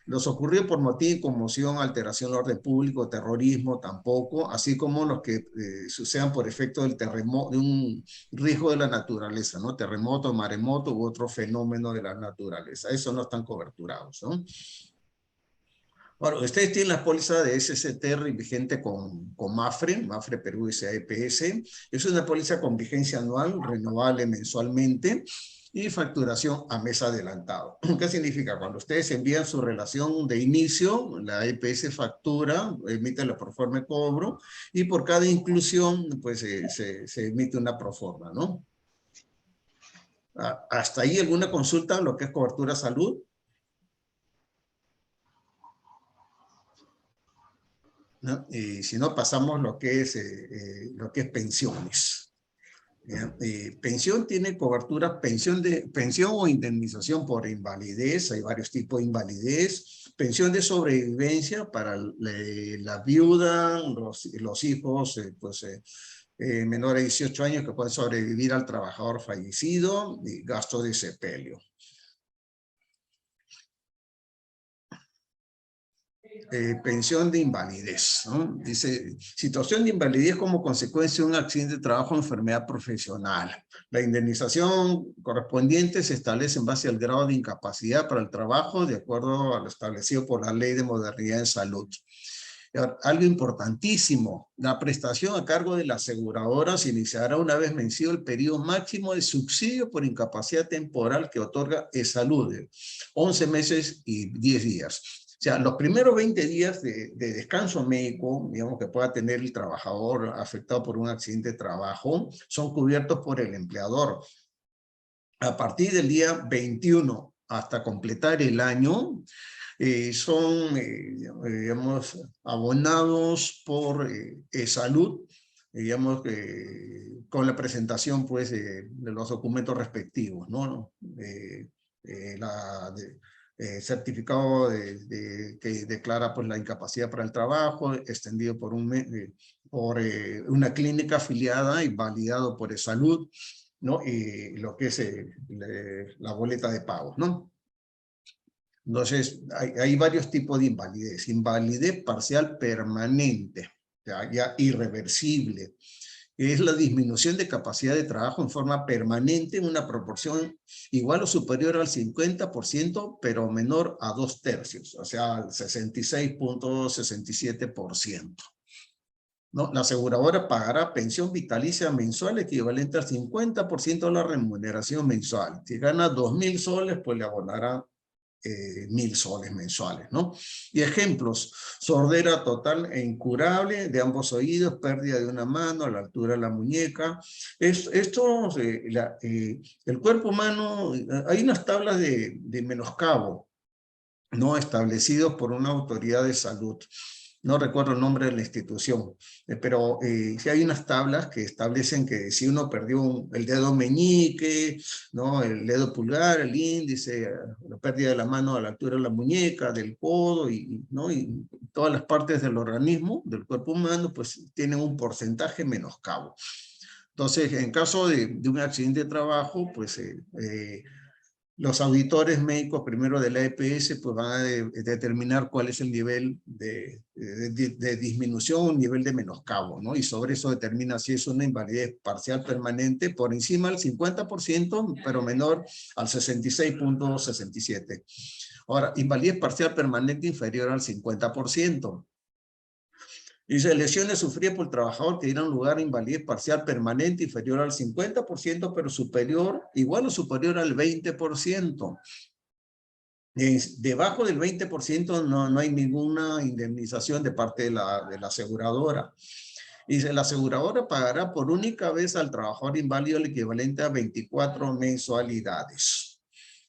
[SPEAKER 1] Los ocurridos por motivo de conmoción, alteración del orden público, terrorismo, tampoco, así como los que sucedan por efecto del terremoto, de un riesgo de la naturaleza, ¿no? Terremoto, maremoto u otro fenómeno de la naturaleza. Eso no están coberturados, ¿no? Bueno, ustedes tienen la póliza de SST vigente con Mafre Perú S.A.E.P.S. Es una póliza con vigencia anual, renovable mensualmente, y facturación a mes adelantado. ¿Qué significa? Cuando ustedes envían su relación de inicio, la EPS factura, emite la proforma de cobro, y por cada inclusión, pues se emite una proforma, ¿no? ¿Hasta ahí alguna consulta en lo que es cobertura salud? ¿No? Y si no, pasamos lo que es pensiones. Pensión tiene cobertura, pensión o indemnización por invalidez, hay varios tipos de invalidez, pensión de sobrevivencia para la viuda, los hijos menores de 18 años que pueden sobrevivir al trabajador fallecido, y gasto de sepelio. Pensión de invalidez, ¿no? Dice, situación de invalidez como consecuencia de un accidente de trabajo o enfermedad profesional. La indemnización correspondiente se establece en base al grado de incapacidad para el trabajo de acuerdo a lo establecido por la Ley de Modernidad en Salud. Algo importantísimo, la prestación a cargo de la aseguradora se iniciará una vez vencido el periodo máximo de subsidio por incapacidad temporal que otorga E-Salud, 11 meses y 10 días. O sea, los primeros 20 días de descanso médico, digamos, que pueda tener el trabajador afectado por un accidente de trabajo, son cubiertos por el empleador. A partir del día 21 hasta completar el año, son, digamos, abonados por salud, digamos, con la presentación, pues, de los documentos respectivos, ¿no? Certificado que declara pues la incapacidad para el trabajo, extendido por una clínica afiliada y validado por salud, ¿no? Y lo que es la boleta de pagos, ¿no? Entonces, hay varios tipos de invalidez. Invalidez parcial permanente, ya irreversible. Es la disminución de capacidad de trabajo en forma permanente en una proporción igual o superior al 50%, pero menor a 2/3, o sea, al 66.67%. ¿No? La aseguradora pagará pensión vitalicia mensual equivalente al 50% de la remuneración mensual. Si gana 2.000 soles, pues le abonará 1.000 soles mensuales, ¿no? Y ejemplos: sordera total e incurable de ambos oídos, pérdida de una mano a la altura de la muñeca. El cuerpo humano, hay unas tablas de menoscabo, ¿no? Establecidos por una autoridad de salud. No recuerdo el nombre de la institución, pero sí hay unas tablas que establecen que si uno perdió el dedo meñique, ¿no? El dedo pulgar, el índice, la pérdida de la mano a la altura de la muñeca, del codo, ¿no? Y todas las partes del organismo, del cuerpo humano, pues tienen un porcentaje menoscabo. Entonces, en caso de un accidente de trabajo, pues los auditores médicos primero de la EPS pues van a determinar cuál es el nivel de disminución, nivel de menoscabo, ¿no? Y sobre eso determina si es una invalidez parcial permanente por encima del 50%, pero menor al 66.67. Ahora, invalidez parcial permanente inferior al 50%. Dice, lesiones sufridas por el trabajador que dieron lugar a invalidez parcial permanente inferior al 50%, pero superior, igual o superior al 20%. Debajo del 20% no hay ninguna indemnización de parte de la aseguradora. Dice, la aseguradora pagará por única vez al trabajador inválido el equivalente a 24 mensualidades.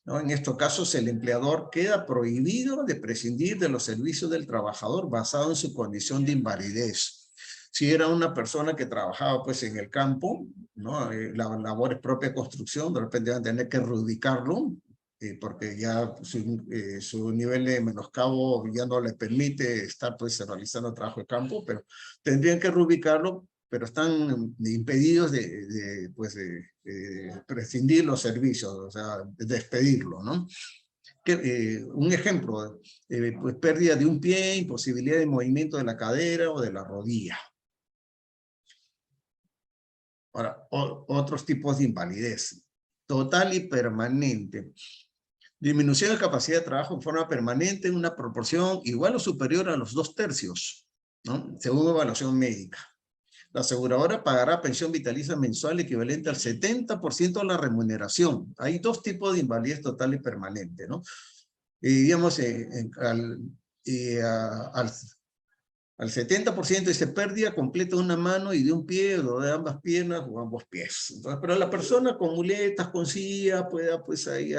[SPEAKER 1] ¿No? En estos casos, el empleador queda prohibido de prescindir de los servicios del trabajador basado en su condición de invalidez. Si era una persona que trabajaba pues en el campo, ¿no? Labores propia construcción, de repente van a tener que reubicarlo, porque ya su nivel de menoscabo ya no le permite estar pues realizando trabajo de campo, pero tendrían que reubicarlo, pero están impedidos de prescindir los servicios, o sea, despedirlo, ¿no? Un ejemplo, pues pérdida de un pie, imposibilidad de movimiento de la cadera o de la rodilla. Ahora, otros tipos de invalidez. Total y permanente. Disminución de capacidad de trabajo en forma permanente en una proporción igual o superior a los 2/3, ¿no? Según evaluación médica. La aseguradora pagará pensión vitalicia mensual equivalente al 70% de la remuneración. Hay dos tipos de invalidez total y permanente, ¿no? Digamos, al 70% dice pérdida completa de una mano y de un pie, o de ambas piernas o ambos pies. Entonces, pero la persona con muletas, con silla, pueda pues ahí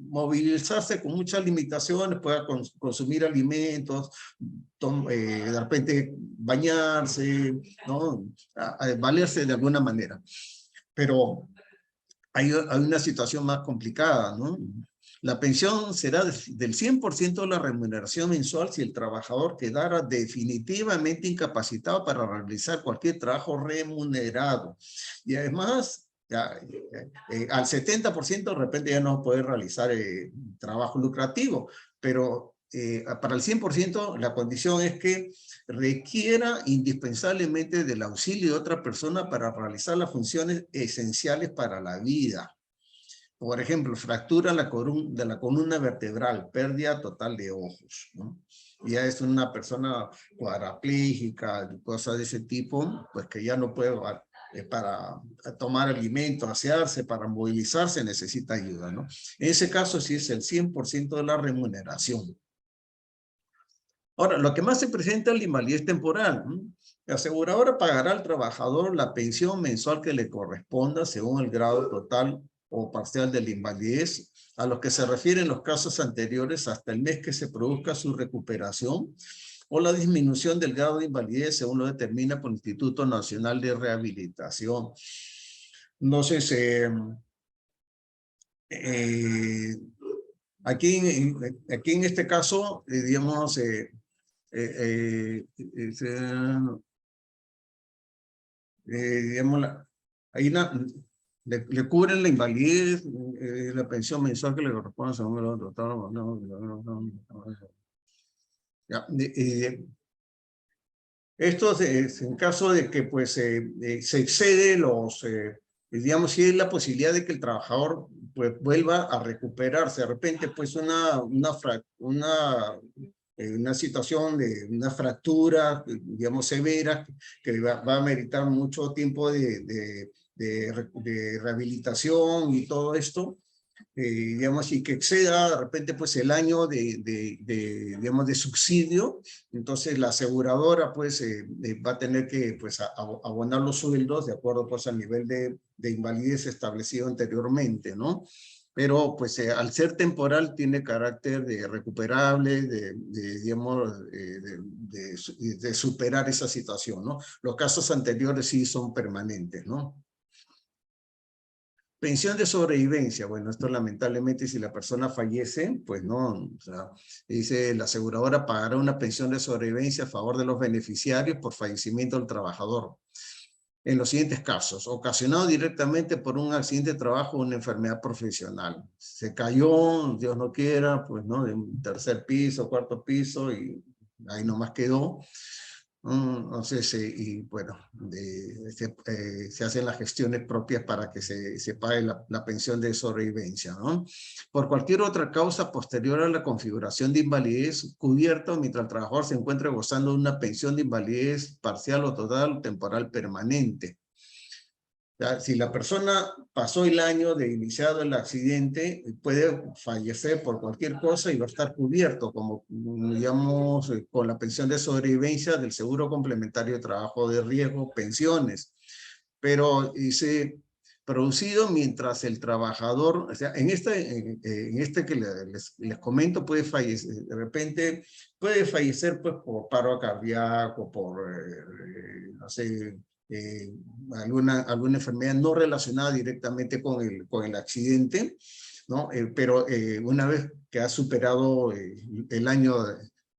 [SPEAKER 1] movilizarse con muchas limitaciones, pueda consumir alimentos, de repente bañarse, ¿no? Valerse de alguna manera. Pero hay una situación más complicada, ¿no? La pensión será del 100% de la remuneración mensual si el trabajador quedara definitivamente incapacitado para realizar cualquier trabajo remunerado. Y además, al 70% de repente ya no puede realizar trabajo lucrativo, pero para el 100% la condición es que requiera indispensablemente del auxilio de otra persona para realizar las funciones esenciales para la vida. Por ejemplo, fractura de la columna vertebral, pérdida total de ojos, ¿no? Ya es una persona cuadraplégica, cosas de ese tipo, pues que ya no puede, para tomar alimento, asearse, para movilizarse, necesita ayuda, ¿no? En ese caso sí es el 100% de la remuneración. Ahora, lo que más se presenta es la invalidez temporal, ¿no? La aseguradora pagará al trabajador la pensión mensual que le corresponda según el grado total o parcial de la invalidez, a los que se refieren los casos anteriores hasta el mes que se produzca su recuperación, o la disminución del grado de invalidez según lo determina por el Instituto Nacional de Rehabilitación. Entonces, aquí en este caso, digamos, digamos, hay le cubren la invalidez, la pensión mensual que le corresponde según el otro. Esto es en caso de que pues, se excede los, digamos, si hay la posibilidad de que el trabajador pues, vuelva a recuperarse. De repente, pues una situación de una fractura, digamos, severa, que va a meritar mucho tiempo de rehabilitación y todo esto, digamos, y que exceda de repente pues el año digamos, de subsidio, entonces la aseguradora pues va a tener que pues abonar los sueldos de acuerdo pues al nivel de invalidez establecido anteriormente, ¿no? Pero pues al ser temporal tiene carácter de recuperable, digamos, de superar esa situación, ¿no? Los casos anteriores sí son permanentes, ¿no? Pensión de sobrevivencia, bueno, esto lamentablemente si la persona fallece, pues no, o sea, dice la aseguradora pagará una pensión de sobrevivencia a favor de los beneficiarios por fallecimiento del trabajador. En los siguientes casos, ocasionado directamente por un accidente de trabajo o una enfermedad profesional. Se cayó, Dios no quiera, pues no, de un tercer piso, cuarto piso y ahí nomás quedó. Entonces, y bueno, se hacen las gestiones propias para que se pague la pensión de sobrevivencia, ¿no? Por cualquier otra causa posterior a la configuración de invalidez cubierta mientras el trabajador se encuentre gozando de una pensión de invalidez parcial o total o temporal permanente. ¿Ya? Si la persona pasó el año de iniciado el accidente, puede fallecer por cualquier cosa y va a estar cubierto, como digamos, con la pensión de sobrevivencia del seguro complementario de trabajo de riesgo, pensiones. Pero dice, producido mientras el trabajador, o sea, en este que les comento, puede fallecer, de repente, puede fallecer pues por paro cardíaco, por, no sé, alguna enfermedad no relacionada directamente con el accidente, ¿no? Pero una vez que ha superado el año,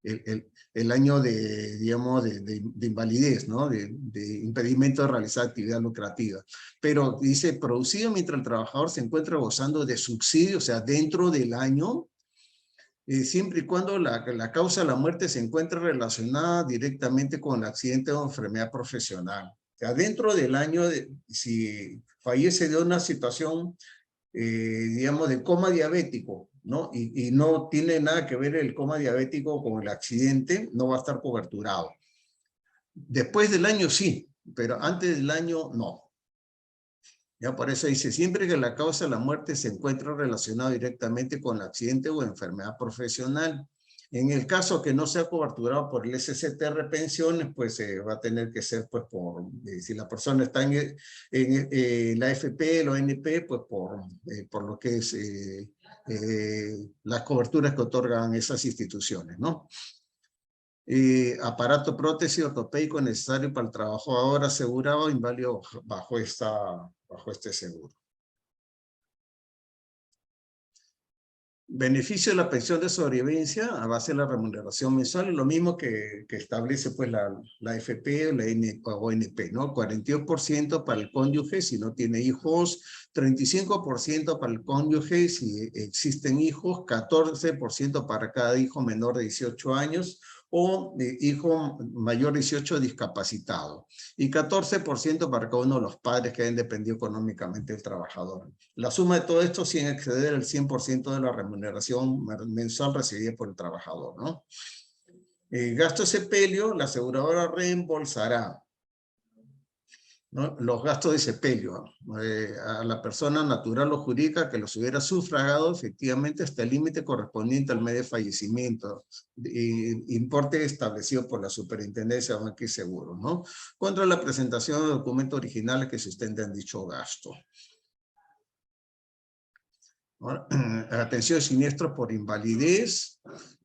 [SPEAKER 1] el año digamos, de invalidez, ¿no? De impedimento de realizar actividad lucrativa. Pero dice, producido mientras el trabajador se encuentra gozando de subsidio, o sea, dentro del año, siempre y cuando la causa de la muerte se encuentre relacionada directamente con el accidente o enfermedad profesional. O sea, dentro del año, si fallece de una situación, digamos, de coma diabético, ¿no? Y no tiene nada que ver el coma diabético con el accidente, no va a estar coberturado. Después del año sí, pero antes del año no. Ya por eso dice, siempre que la causa de la muerte se encuentra relacionada directamente con el accidente o enfermedad profesional. En el caso que no sea coberturado por el SSTR pensiones, pues va a tener que ser, pues, si la persona está en la AFP, la ONP, pues por lo que es las coberturas que otorgan esas instituciones, ¿no? Aparato, prótesis ortopédico necesario para el trabajador asegurado, inválido bajo este seguro. Beneficio de la pensión de sobrevivencia a base de la remuneración mensual, es lo mismo que establece pues la AFP o la ONP, ¿no? 42% para el cónyuge si no tiene hijos, 35% para el cónyuge si existen hijos, 14% para cada hijo menor de 18 años, o hijo mayor de 18 discapacitado, y 14% para cada uno de los padres que hayan dependido económicamente del trabajador. La suma de todo esto sin exceder el 100% de la remuneración mensual recibida por el trabajador, ¿no? Gasto de sepelio, la aseguradora reembolsará, ¿no? Los gastos de sepelio a la persona natural o jurídica que los hubiera sufragado efectivamente hasta el límite correspondiente al mes de fallecimiento, importe establecido por la Superintendencia de Banca y Seguros, ¿no? Contra la presentación de documentos originales que sustenten dicho gasto. Atención de siniestros por invalidez,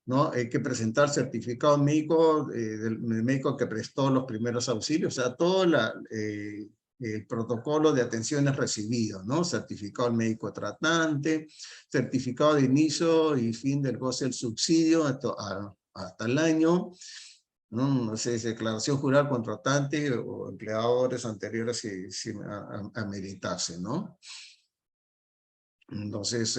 [SPEAKER 1] ¿no? Hay que presentar certificado médico del médico que prestó los primeros auxilios, o sea, todo el protocolo de atenciones recibidas, ¿no? Certificado del médico tratante, certificado de inicio y fin del goce del subsidio hasta el año, ¿no? No sé, declaración jurada al contratante o empleadores anteriores si ameritase, ¿no? Entonces,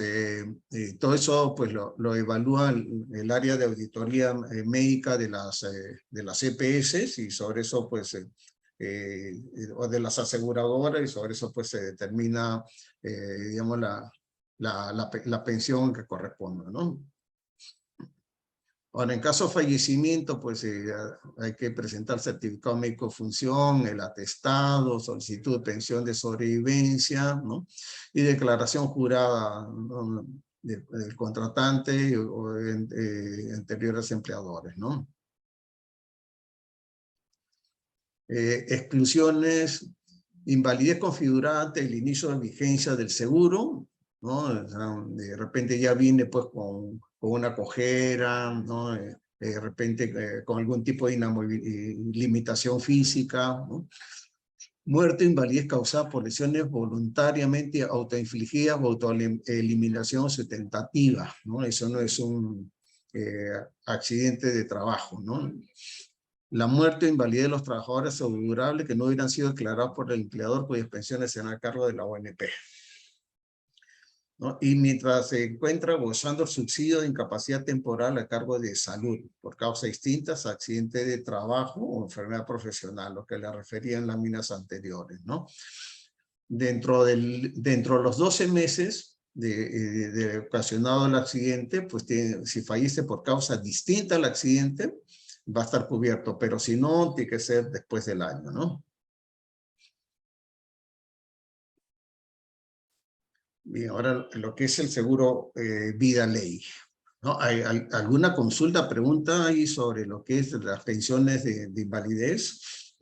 [SPEAKER 1] todo eso pues lo evalúa el área de auditoría médica de las EPS y sobre eso pues, o de las aseguradoras y sobre eso pues se determina, digamos, la pensión que corresponda, ¿no? Ahora, en caso de fallecimiento, pues hay que presentar certificado médico de función, el atestado, solicitud de pensión de sobrevivencia, ¿no? Y declaración jurada, ¿no?, del contratante o de anteriores empleadores, ¿no? Exclusiones, invalidez configurada ante el inicio de vigencia del seguro, ¿no? O sea, de repente ya viene pues con una cojera, ¿no? De repente con algún tipo de limitación física, ¿no? Muerte o invalidez causada por lesiones voluntariamente autoinfligidas o autoeliminación tentativa, ¿no? Eso no es un accidente de trabajo, ¿no? La muerte o invalidez de los trabajadores asegurables que no hubieran sido declarados por el empleador cuyas pensiones serán a cargo de la ONP, ¿no? Y mientras se encuentra gozando el subsidio de incapacidad temporal a cargo de salud por causas distintas, accidente de trabajo o enfermedad profesional, lo que le refería en láminas anteriores, ¿no? Dentro de los 12 meses de ocasionado el accidente, pues si fallece por causa distinta al accidente, va a estar cubierto, pero si no, tiene que ser después del año, ¿no? Bien, ahora lo que es el seguro vida ley, ¿no? ¿Hay alguna consulta, pregunta ahí sobre lo que es las pensiones de invalidez?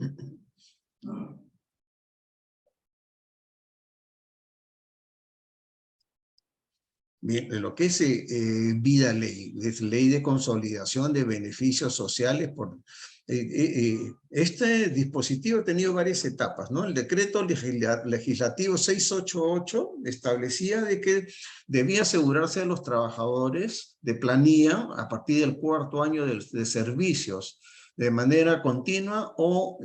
[SPEAKER 1] Bien, lo que es vida ley, es ley de consolidación de beneficios sociales. Este dispositivo ha tenido varias etapas, ¿no? El decreto legislativo 688 establecía de que debía asegurarse a los trabajadores de planilla a partir del 4.º año de servicios, de manera continua o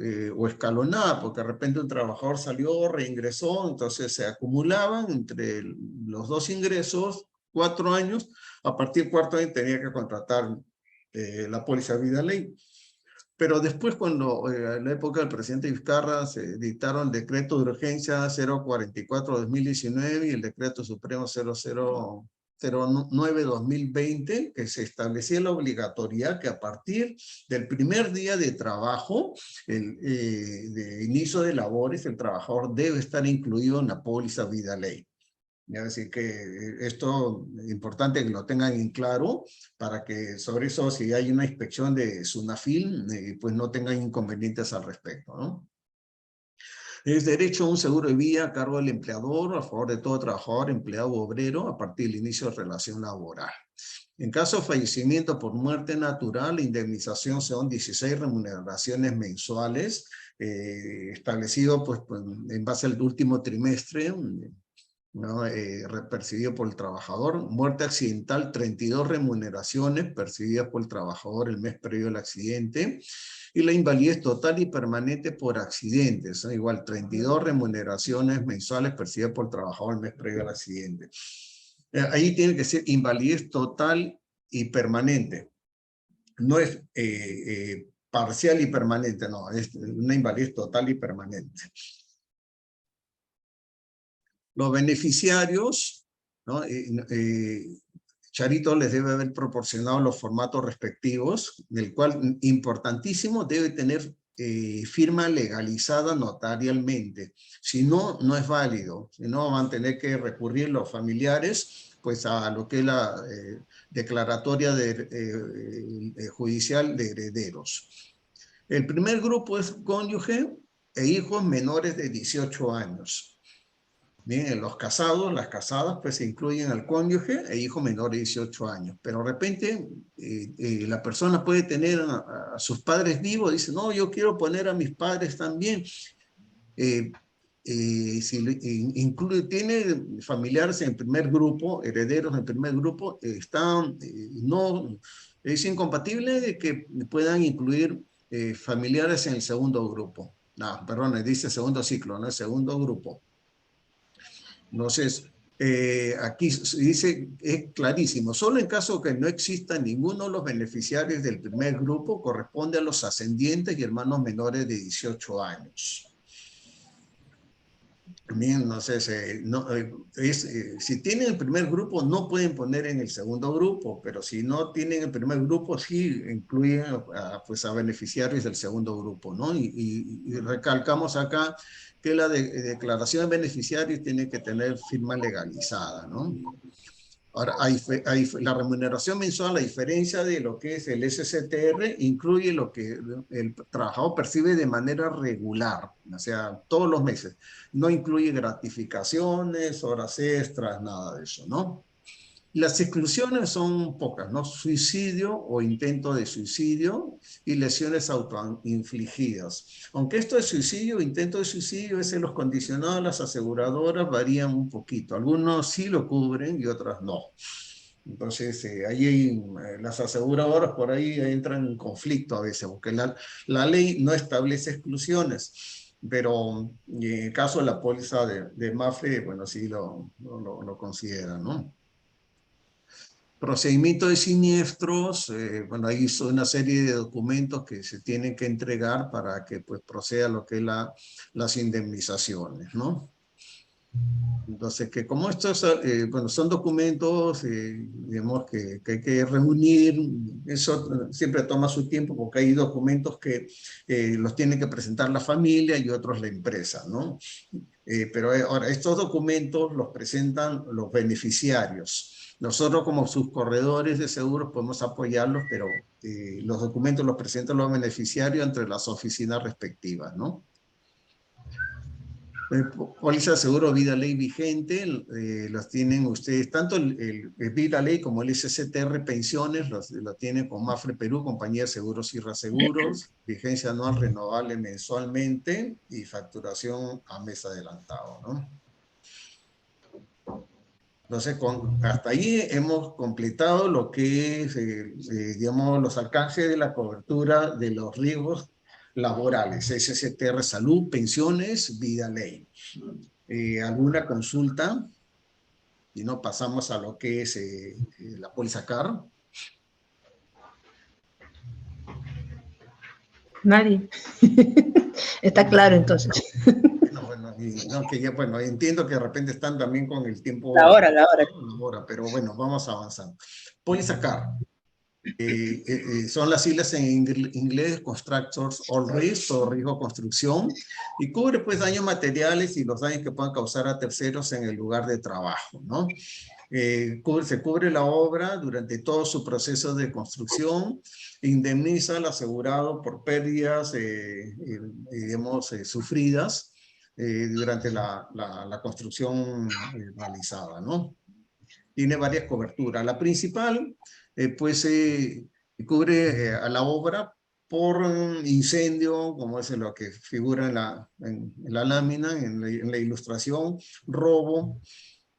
[SPEAKER 1] escalonada, porque de repente un trabajador salió, reingresó, entonces se acumulaban entre los dos ingresos 4 años, a partir del 4.º año tenía que contratar la póliza vida ley. Pero después, cuando en la época del presidente Vizcarra se dictaron el decreto de urgencia 044-2019 y el decreto supremo 0009-2020, que se establecía la obligatoriedad que a partir del primer día de trabajo, de inicio de labores, el trabajador debe estar incluido en la póliza vida ley. Es decir, que esto es importante que lo tengan en claro para que sobre eso, si hay una inspección de SUNAFIL, pues no tengan inconvenientes al respecto, ¿no? Es derecho a un seguro de vida a cargo del empleador a favor de todo trabajador, empleado o obrero a partir del inicio de relación laboral. En caso de fallecimiento por muerte natural, la indemnización son 16 remuneraciones mensuales, establecido pues, en base al último trimestre, ¿no? Percibido por el trabajador. Muerte accidental, 32 remuneraciones percibidas por el trabajador el mes previo al accidente. Y la invalidez total y permanente por accidentes, ¿no? Igual 32 remuneraciones mensuales percibidas por el trabajador el mes previo al accidente. Ahí tiene que ser invalidez total y permanente. No es parcial y permanente, no, es una invalidez total y permanente. Los beneficiarios, ¿no? Charito les debe haber proporcionado los formatos respectivos, del cual, importantísimo, debe tener firma legalizada notarialmente. Si no, no es válido. Si no, van a tener que recurrir los familiares pues, a lo que es la declaratoria judicial de herederos. El primer grupo es cónyuge e hijos menores de 18 años. Bien, los casados, las casadas, pues se incluyen al cónyuge e hijo menor de 18 años. Pero de repente la persona puede tener a sus padres vivos, dice, no, yo quiero poner a mis padres también. Si tiene familiares en primer grupo, herederos en primer grupo, no, es incompatible de que puedan incluir familiares en el segundo grupo. No, perdón, dice segundo ciclo, no es segundo grupo. Entonces, aquí dice, es clarísimo, solo en caso que no exista ninguno de los beneficiarios del primer grupo, corresponde a los ascendientes y hermanos menores de 18 años. También, no sé, si tienen el primer grupo, no pueden poner en el segundo grupo, pero si no tienen el primer grupo, sí incluyen pues a beneficiarios del segundo grupo, ¿no? Y recalcamos acá que la declaración de beneficiarios tiene que tener firma legalizada, ¿no? Ahora, la remuneración mensual, a diferencia de lo que es el SSTR, incluye lo que el trabajador percibe de manera regular, o sea, todos los meses. No incluye gratificaciones, horas extras, nada de eso, ¿no? Las exclusiones son pocas, ¿no? Suicidio o intento de suicidio y lesiones autoinfligidas. Aunque esto de suicidio, intento de suicidio, es en los condicionados a las aseguradoras varían un poquito. Algunos sí lo cubren y otras no. Entonces, ahí las aseguradoras por ahí entran en conflicto a veces, porque la ley no establece exclusiones, pero en el caso de la póliza de Mafre, bueno, sí lo considera, ¿no? Procedimiento de siniestros, bueno, ahí son una serie de documentos que se tienen que entregar para que pues proceda lo que es las indemnizaciones, ¿no? Entonces, que como estos, bueno, son documentos, digamos, que hay que reunir, eso siempre toma su tiempo porque hay documentos que los tiene que presentar la familia y otros la empresa, ¿no? Pero ahora, estos documentos los presentan los beneficiarios. Nosotros como subcorredores de seguros podemos apoyarlos, pero los documentos los presentan los beneficiarios entre las oficinas respectivas, ¿no? Póliza de seguro Vida Ley vigente, los tienen ustedes, tanto el Vida Ley como el SSTR Pensiones, los tienen con Mafre Perú, Compañía de Seguros y Reaseguros, vigencia anual renovable mensualmente y facturación a mes adelantado, ¿no? Entonces, hasta ahí hemos completado lo que es, digamos, los alcances de la cobertura de los riesgos laborales, SSTR Salud, Pensiones, Vida Ley. ¿Alguna consulta? Si no, pasamos a lo que es la póliza CAR.
[SPEAKER 3] Nadie. Está claro entonces.
[SPEAKER 1] Bueno, entiendo que de repente están también con el tiempo.
[SPEAKER 3] La hora.
[SPEAKER 1] La hora, pero bueno, vamos avanzando. Póliza CAR. Son las siglas en inglés, Constructors All Risk, o riesgo de construcción, y cubre pues daños materiales y los daños que puedan causar a terceros en el lugar de trabajo, ¿no? Se cubre la obra durante todo su proceso de construcción, indemniza al asegurado por pérdidas, digamos, sufridas durante la construcción realizada, ¿no? Tiene varias coberturas. La principal, pues, cubre a la obra por incendio, como es lo que figura en la lámina, en la ilustración, robo,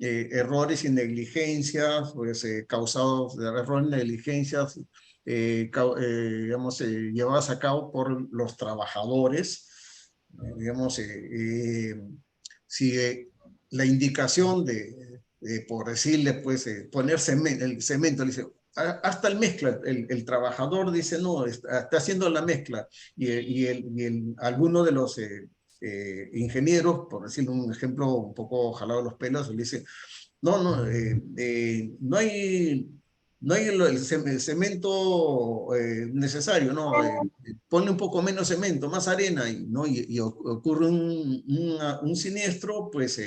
[SPEAKER 1] errores y negligencias, pues, causados de errores y negligencias, digamos, llevadas a cabo por los trabajadores, digamos, si la indicación por decirle, pues, poner el cemento, le dice, hasta el mezcla, el trabajador dice, no, está haciendo la mezcla, alguno de los ingenieros, por decirle un ejemplo un poco jalado de los pelos, le dice, no hay el cemento necesario, ¿no? Ponle un poco menos cemento, más arena, ¿no? Y ocurre un siniestro, pues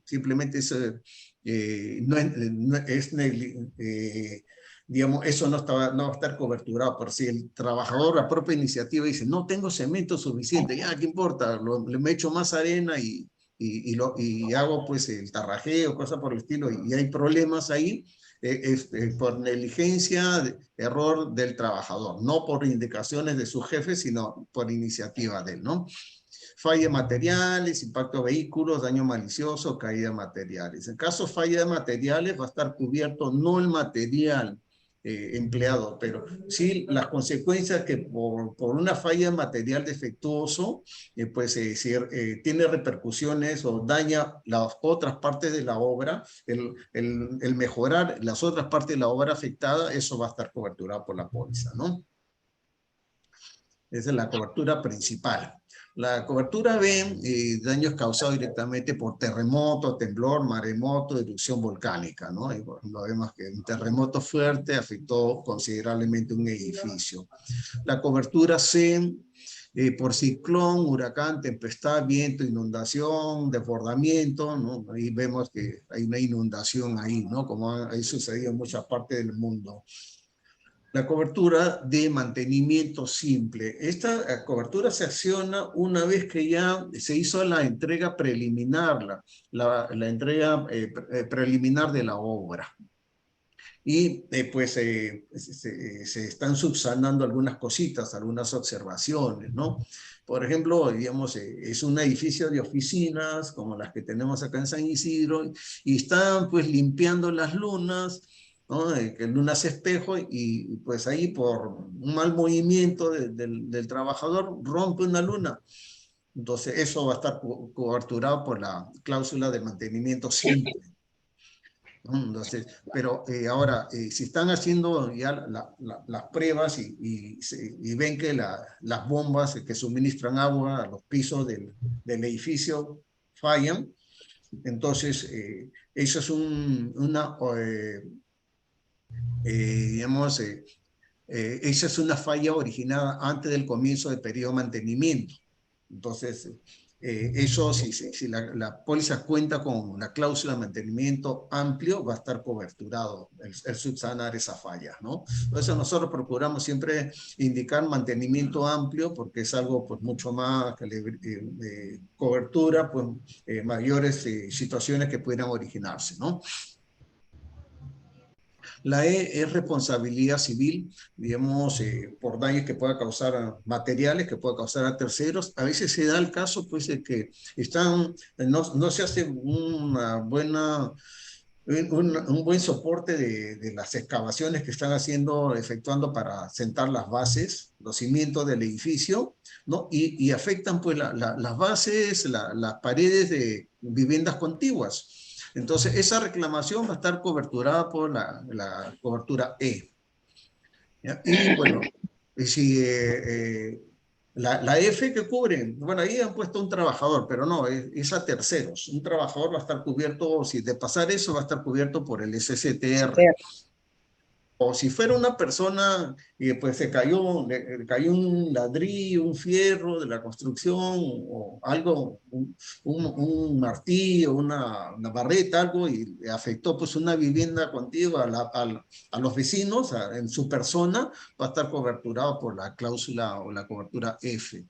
[SPEAKER 1] simplemente digamos, eso no va a estar coberturado. Por si el trabajador a propia iniciativa dice, no tengo cemento suficiente, ya, ¿qué importa? Me echo más arena y hago pues el tarrajeo, cosas por el estilo, y hay problemas ahí, por negligencia, error del trabajador, no por indicaciones de su jefe, sino por iniciativa de él, ¿no? Falla de materiales, impacto de vehículos, daño malicioso, caída de materiales. En caso de falla de materiales va a estar cubierto no el material empleado, pero sí las consecuencias que por una falla de material defectuoso, pues tiene repercusiones o daña las otras partes de la obra, el mejorar las otras partes de la obra afectada, eso va a estar coberturado por la póliza, ¿no? Esa es la cobertura principal. La cobertura B, daños causados directamente por terremoto, temblor, maremoto, erupción volcánica, ¿no? Y bueno, vemos que un terremoto fuerte afectó considerablemente un edificio. La cobertura C, por ciclón, huracán, tempestad, viento, inundación, desbordamiento, ¿no? Ahí vemos que hay una inundación ahí, ¿no? Como ha sucedido en muchas partes del mundo. La cobertura de mantenimiento simple. Esta cobertura se acciona una vez que ya se hizo la entrega preliminar, la entrega preliminar de la obra. Y pues se están subsanando algunas cositas, algunas observaciones, ¿no? Por ejemplo, digamos, es un edificio de oficinas como las que tenemos acá en San Isidro y están pues limpiando las lunas, ¿no? Que lunas espejo y pues ahí por un mal movimiento del trabajador rompe una luna. Entonces eso va a estar coberturado por la cláusula de mantenimiento simple. Entonces, pero ahora, si están haciendo ya las pruebas y ven que las bombas que suministran agua a los pisos del edificio fallan, entonces eso es digamos, esa es una falla originada antes del comienzo del periodo de mantenimiento. Entonces, eso, si la póliza cuenta con la cláusula de mantenimiento amplio, va a estar coberturado el subsanar esa falla, ¿no? Por eso nosotros procuramos siempre indicar mantenimiento amplio, porque es algo pues mucho más cobertura, pues mayores situaciones que pudieran originarse, ¿no? La E es responsabilidad civil, digamos, por daños que pueda causar a materiales, que pueda causar a terceros. A veces se da el caso, pues, de que no se hace un buen soporte de las excavaciones que están efectuando para sentar las bases, los cimientos del edificio, ¿no? Y afectan, pues, las bases, las paredes de viviendas contiguas. Entonces, esa reclamación va a estar coberturada por la cobertura E. ¿Ya? Y bueno, si la F que cubre, bueno, ahí han puesto un trabajador, pero no, es a terceros. Un trabajador va a estar cubierto, si de pasar eso, va a estar cubierto por el SCTR. O si fuera una persona y pues le cayó un ladrillo, un fierro de la construcción o algo, un martillo, una barreta, algo, y afectó pues una vivienda contigua a los vecinos, en su persona, va a estar coberturado por la cláusula o la cobertura F.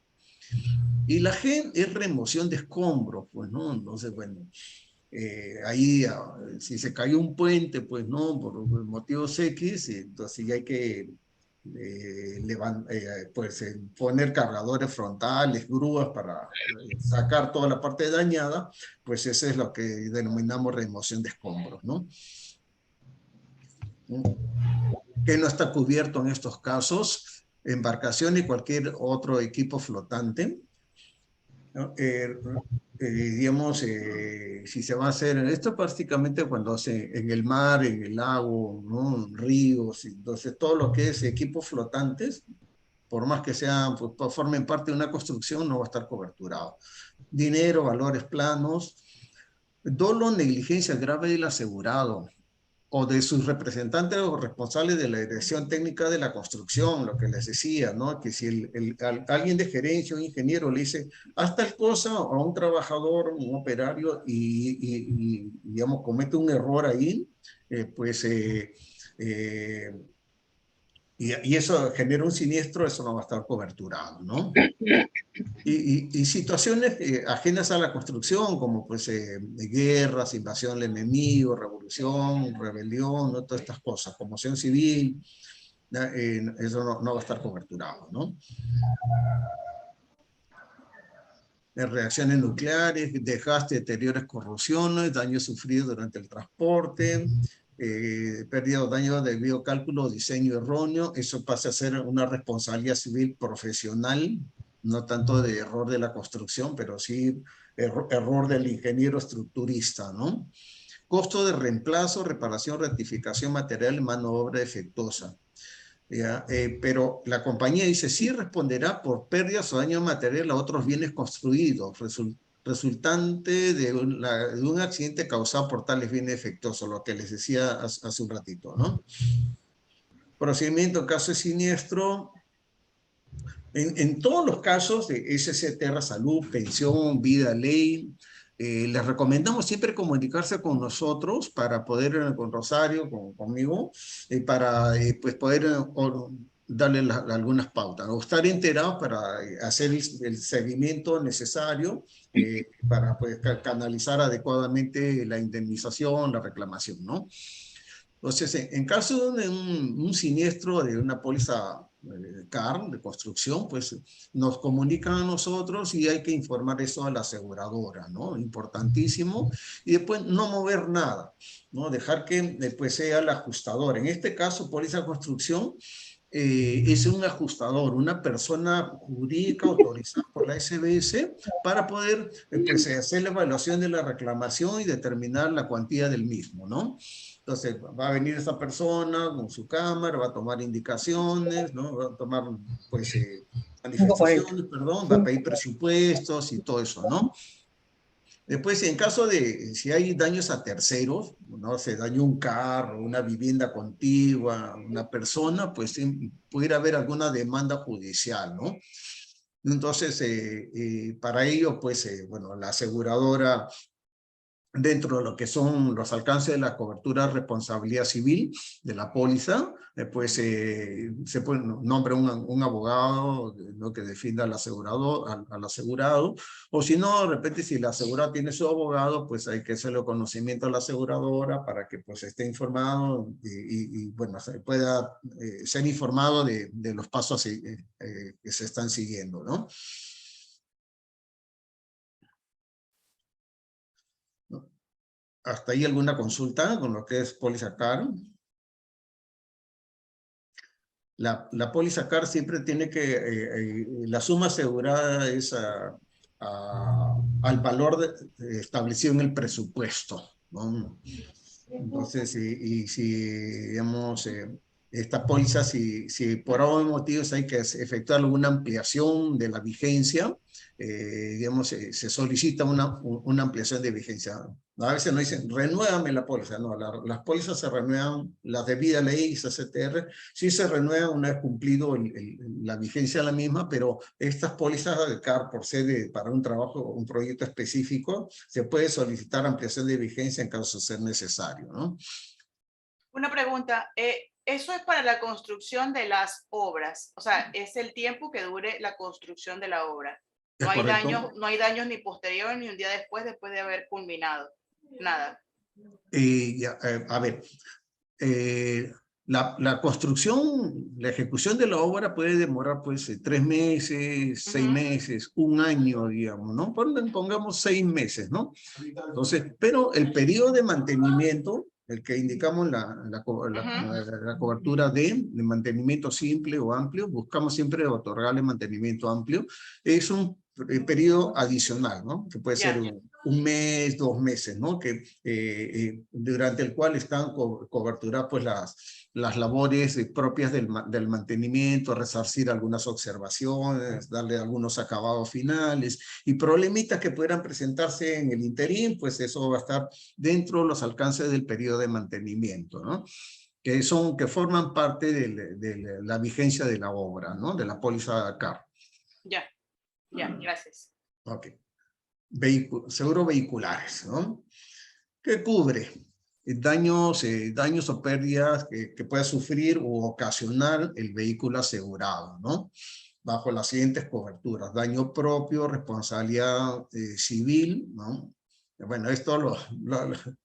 [SPEAKER 1] Y la G es remoción de escombros, pues, ¿no? Entonces, bueno, ahí si se cayó un puente, pues no, por motivos X, entonces ya hay que pues, poner cargadores frontales, grúas para sacar toda la parte dañada, pues eso es lo que denominamos remoción de escombros, ¿no? ¿Qué no está cubierto en estos casos? Embarcación y cualquier otro equipo flotante, ¿no? Digamos, si se va a hacer, esto prácticamente cuando en el mar, en el lago, ¿no? Ríos, entonces todo lo que es equipos flotantes, por más que sean, pues, formen parte de una construcción, no va a estar coberturado. Dinero, valores planos, dolo, negligencia grave del asegurado o de sus representantes o responsables de la dirección técnica de la construcción, lo que les decía, ¿no? Que si alguien de gerencia, un ingeniero le dice, haz tal cosa a un trabajador, un operario, digamos, comete un error ahí, y eso genera un siniestro, eso no va a estar coberturado, ¿no? Y situaciones ajenas a la construcción, como pues guerras, invasión del enemigo, revolución, rebelión, ¿no? Todas estas cosas, conmoción civil, eso no va a estar coberturado, ¿no? Reacciones nucleares, desgaste, deterioros, corrosiones, daños sufridos durante el transporte, pérdida o daño debido a cálculo o diseño erróneo, eso pasa a ser una responsabilidad civil profesional, no tanto de error de la construcción, pero sí error del ingeniero estructurista, ¿no? Costo de reemplazo, reparación, rectificación material, mano de obra defectuosa. ¿ya? Pero la compañía dice, sí responderá por pérdidas o daño material a otros bienes construidos, resultante de un accidente causado por tales bienes defectuosos, lo que les decía hace un ratito, ¿no? Procedimiento en caso de siniestro. En todos los casos de SCTR, salud, pensión, vida, ley, les recomendamos siempre comunicarse con nosotros para poder, con Rosario, conmigo, para pues poder darle algunas pautas, o estar enterados para hacer el seguimiento necesario para pues, canalizar adecuadamente la indemnización, la reclamación, ¿no? Entonces, en caso de un siniestro de una póliza CAR, de construcción, pues nos comunican a nosotros y hay que informar eso a la aseguradora, ¿no? Importantísimo. Y después no mover nada, ¿no? Dejar que pues sea el ajustador. En este caso, póliza construcción, es un ajustador, una persona jurídica autorizada por la SBS para poder pues, hacer la evaluación de la reclamación y determinar la cuantía del mismo, ¿no? Entonces va a venir esa persona con su cámara, va a tomar indicaciones, ¿no? Va a tomar pues manifestaciones, perdón, va a pedir presupuestos y todo eso, ¿no? Después, en caso de, si hay daños a terceros, ¿no? Se dañó un carro, una vivienda contigua, una persona, pues pudiera haber alguna demanda judicial, ¿no? Entonces, para ello, pues, bueno, la aseguradora, dentro de lo que son los alcances de la cobertura de responsabilidad civil de la póliza, pues se puede nombrar un abogado, ¿no? Que defienda al asegurado, al asegurado, o si no, de repente si la aseguradora tiene su abogado, pues hay que hacerle conocimiento a la aseguradora para que pues esté informado y bueno, se pueda ser informado de los pasos que se están siguiendo, ¿no? ¿Hasta ahí alguna consulta con lo que es póliza CAR? La póliza CAR siempre tiene que, la suma asegurada es al valor establecido en el presupuesto, ¿no? Entonces, y si, digamos, esta póliza, si por algún motivo hay que efectuar alguna ampliación de la vigencia, digamos, se solicita una ampliación de vigencia. A veces nos dicen, renuévame la póliza. No, las pólizas se renuevan, las de vida ley y CCTR, sí se renuevan una vez cumplido la vigencia de la misma, pero estas pólizas de CAR, por ser para un trabajo, un proyecto específico, se puede solicitar ampliación de vigencia en caso de ser necesario, ¿no?
[SPEAKER 2] Una pregunta, eso es para la construcción de las obras, o sea, es el tiempo que dure la construcción de la obra. No hay daños, no hay daños ni posterior ni un día después de haber culminado, nada.
[SPEAKER 1] A ver, la construcción, la ejecución de la obra puede demorar pues 3 meses, 6 meses, 1 año, digamos, ¿no? Pongamos 6 meses, ¿no? Entonces, pero el periodo de mantenimiento, el que indicamos la cobertura de mantenimiento simple o amplio, buscamos siempre otorgarle mantenimiento amplio, es un periodo adicional, ¿no? Que puede ser un mes, 2 meses, ¿no? Que, durante el cual están cobertura pues las labores propias del mantenimiento, resarcir algunas observaciones, darle algunos acabados finales y problemitas que pudieran presentarse en el interín, pues eso va a estar dentro de los alcances del periodo de mantenimiento, ¿no? Que forman parte de la vigencia de la obra, ¿no? De la póliza CAR.
[SPEAKER 2] Ya, gracias.
[SPEAKER 1] Ok. Seguro vehiculares, ¿no? ¿Qué cubre? Daños o pérdidas que pueda sufrir o ocasionar el vehículo asegurado, ¿no? Bajo las siguientes coberturas: daño propio, responsabilidad civil, ¿no? Bueno, esto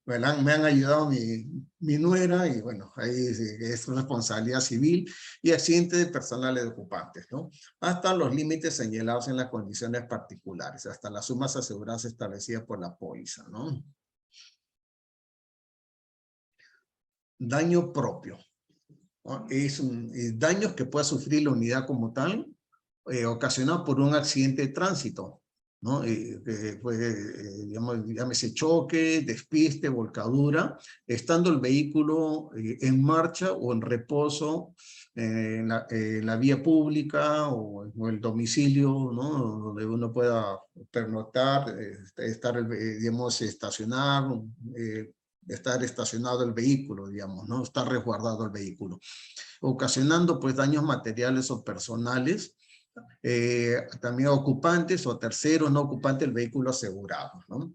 [SPEAKER 1] me han ayudado mi nuera, y bueno, ahí es responsabilidad civil y accidente de personal de ocupantes, ¿no? Hasta los límites señalados en las condiciones particulares, hasta las sumas aseguradas establecidas por la póliza, ¿no? Daño propio, ¿no? Es daños que pueda sufrir la unidad como tal, ocasionado por un accidente de tránsito, ¿no? Digamos, llámese choque, despiste, volcadura, estando el vehículo en marcha o en reposo la vía pública o el domicilio, ¿no? Donde uno pueda pernoctar, estar, digamos, estar estacionado el vehículo, digamos, ¿no? Estar resguardado el vehículo, ocasionando pues daños materiales o personales, también ocupantes o terceros no ocupantes del vehículo asegurado, ¿no?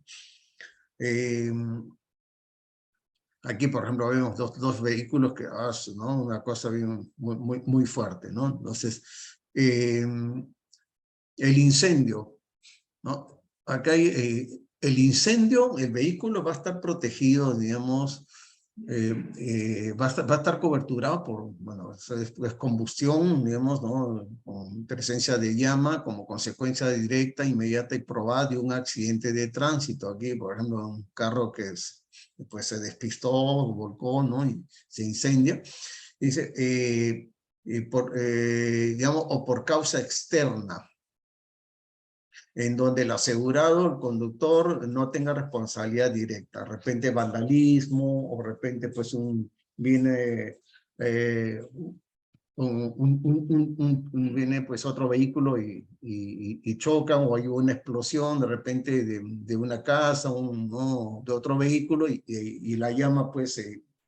[SPEAKER 1] Aquí, por ejemplo, vemos dos vehículos que hacen, ¿no? Una cosa bien, muy fuerte, ¿no? Entonces, el incendio, ¿no? Acá hay el incendio, el vehículo va a estar protegido, digamos, va a estar coberturado por, bueno, es combustión, digamos, ¿no? Con presencia de llama como consecuencia directa, inmediata y probada de un accidente de tránsito. Aquí, por ejemplo, un carro que pues se despistó, volcó, ¿no? Y se incendia. Dice, digamos, o por causa externa, en donde el asegurado, el conductor, no tenga responsabilidad directa. De repente vandalismo, o de repente pues viene viene pues otro vehículo y chocan, o hay una explosión de repente de una casa, ¿no? De otro vehículo, y la llama pues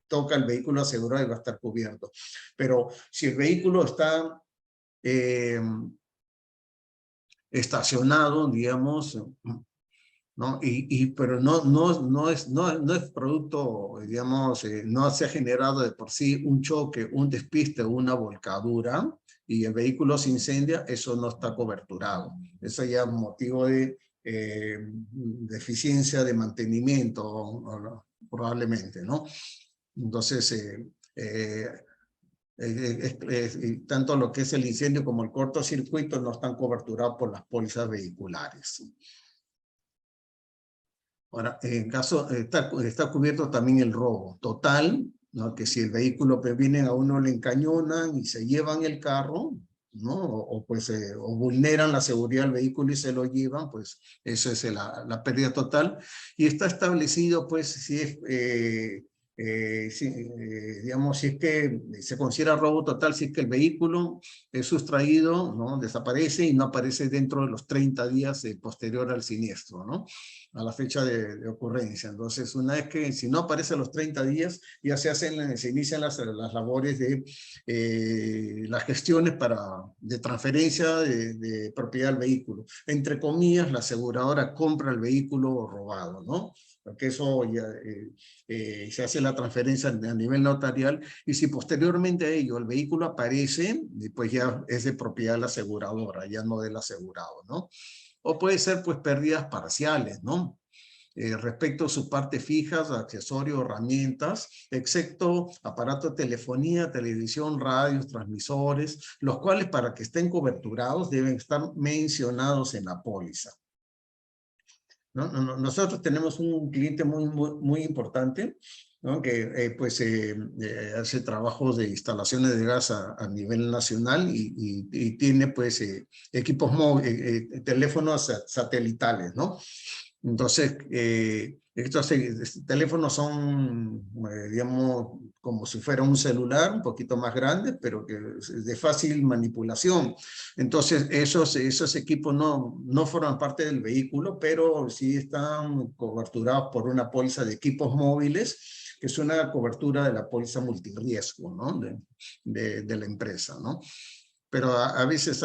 [SPEAKER 1] toca el vehículo asegurado y va a estar cubierto. Pero si el vehículo está estacionado, digamos, ¿no? Pero no es producto, digamos, no se ha generado de por sí un choque, un despiste o una volcadura, y el vehículo se incendia, eso no está coberturado. Eso ya es motivo de deficiencia de mantenimiento, probablemente, ¿no? Entonces, tanto lo que es el incendio como el cortocircuito no están coberturados por las pólizas vehiculares. Ahora, en caso, está cubierto también el robo total, ¿no? Que si el vehículo, pues vienen a uno, le encañonan y se llevan el carro, ¿no? O vulneran la seguridad del vehículo y se lo llevan, pues eso es la pérdida total. Y está establecido, pues, si es, digamos, si es que se considera robo total, si es que el vehículo es sustraído, ¿no? Desaparece y no aparece dentro de los 30 días posterior al siniestro, ¿no? A la fecha de ocurrencia. Entonces, una vez que, si no aparece a los 30 días, ya se inician las labores de las gestiones de transferencia de propiedad del vehículo. Entre comillas, la aseguradora compra el vehículo robado, ¿no? Porque eso ya se hace la transferencia a nivel notarial, y si posteriormente a ello el vehículo aparece, pues ya es de propiedad de la aseguradora, ya no del asegurado, ¿no? O puede ser pues pérdidas parciales, ¿no? Respecto a sus partes fijas, accesorios, herramientas, excepto aparatos de telefonía, televisión, radios, transmisores, los cuales para que estén coberturados deben estar mencionados en la póliza. ¿No? Nosotros tenemos un cliente muy importante, ¿no? Que hace trabajos de instalaciones de gas a nivel nacional, y tiene pues equipos móviles, teléfonos satelitales, ¿no? Entonces, estos teléfonos son, digamos, como si fuera un celular, un poquito más grande, pero que es de fácil manipulación. Entonces, esos equipos no forman parte del vehículo, pero sí están coberturados por una póliza de equipos móviles, que es una cobertura de la póliza multirriesgo, ¿no? de la empresa, ¿no? Pero a veces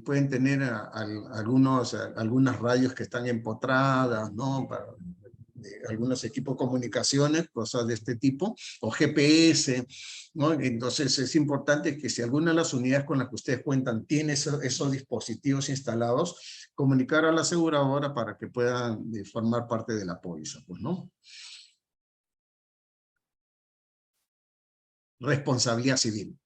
[SPEAKER 1] pueden tener algunas radios que están empotradas, ¿no? Para algunos equipos de comunicaciones, cosas de este tipo, o GPS, ¿no? Entonces es importante que si alguna de las unidades con las que ustedes cuentan tiene esos dispositivos instalados, comunicar a la aseguradora para que puedan formar parte de la póliza, pues, ¿no? Responsabilidad civil.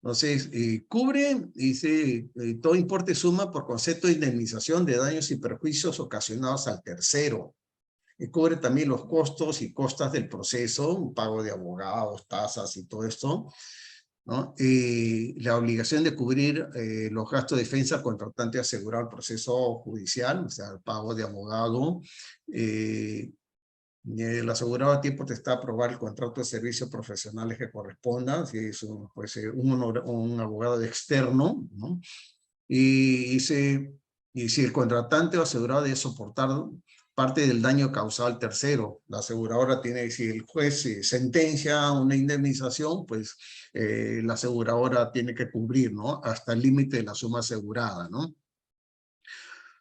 [SPEAKER 1] Entonces, cubre, dice, todo importe suma por concepto de indemnización de daños y perjuicios ocasionados al tercero. Cubre también los costos y costas del proceso, un pago de abogados, tasas y todo esto, ¿no? La obligación de cubrir los gastos de defensa contratante asegurado el proceso judicial, o sea, el pago de abogado, El asegurado a tiempo te está a aprobar el contrato de servicios profesionales que corresponda, si es un abogado de externo, ¿no? Y si el contratante o asegurado debe soportar parte del daño causado al tercero, la aseguradora tiene, si el juez sentencia una indemnización, pues la aseguradora tiene que cubrir, ¿no? Hasta el límite de la suma asegurada, ¿no?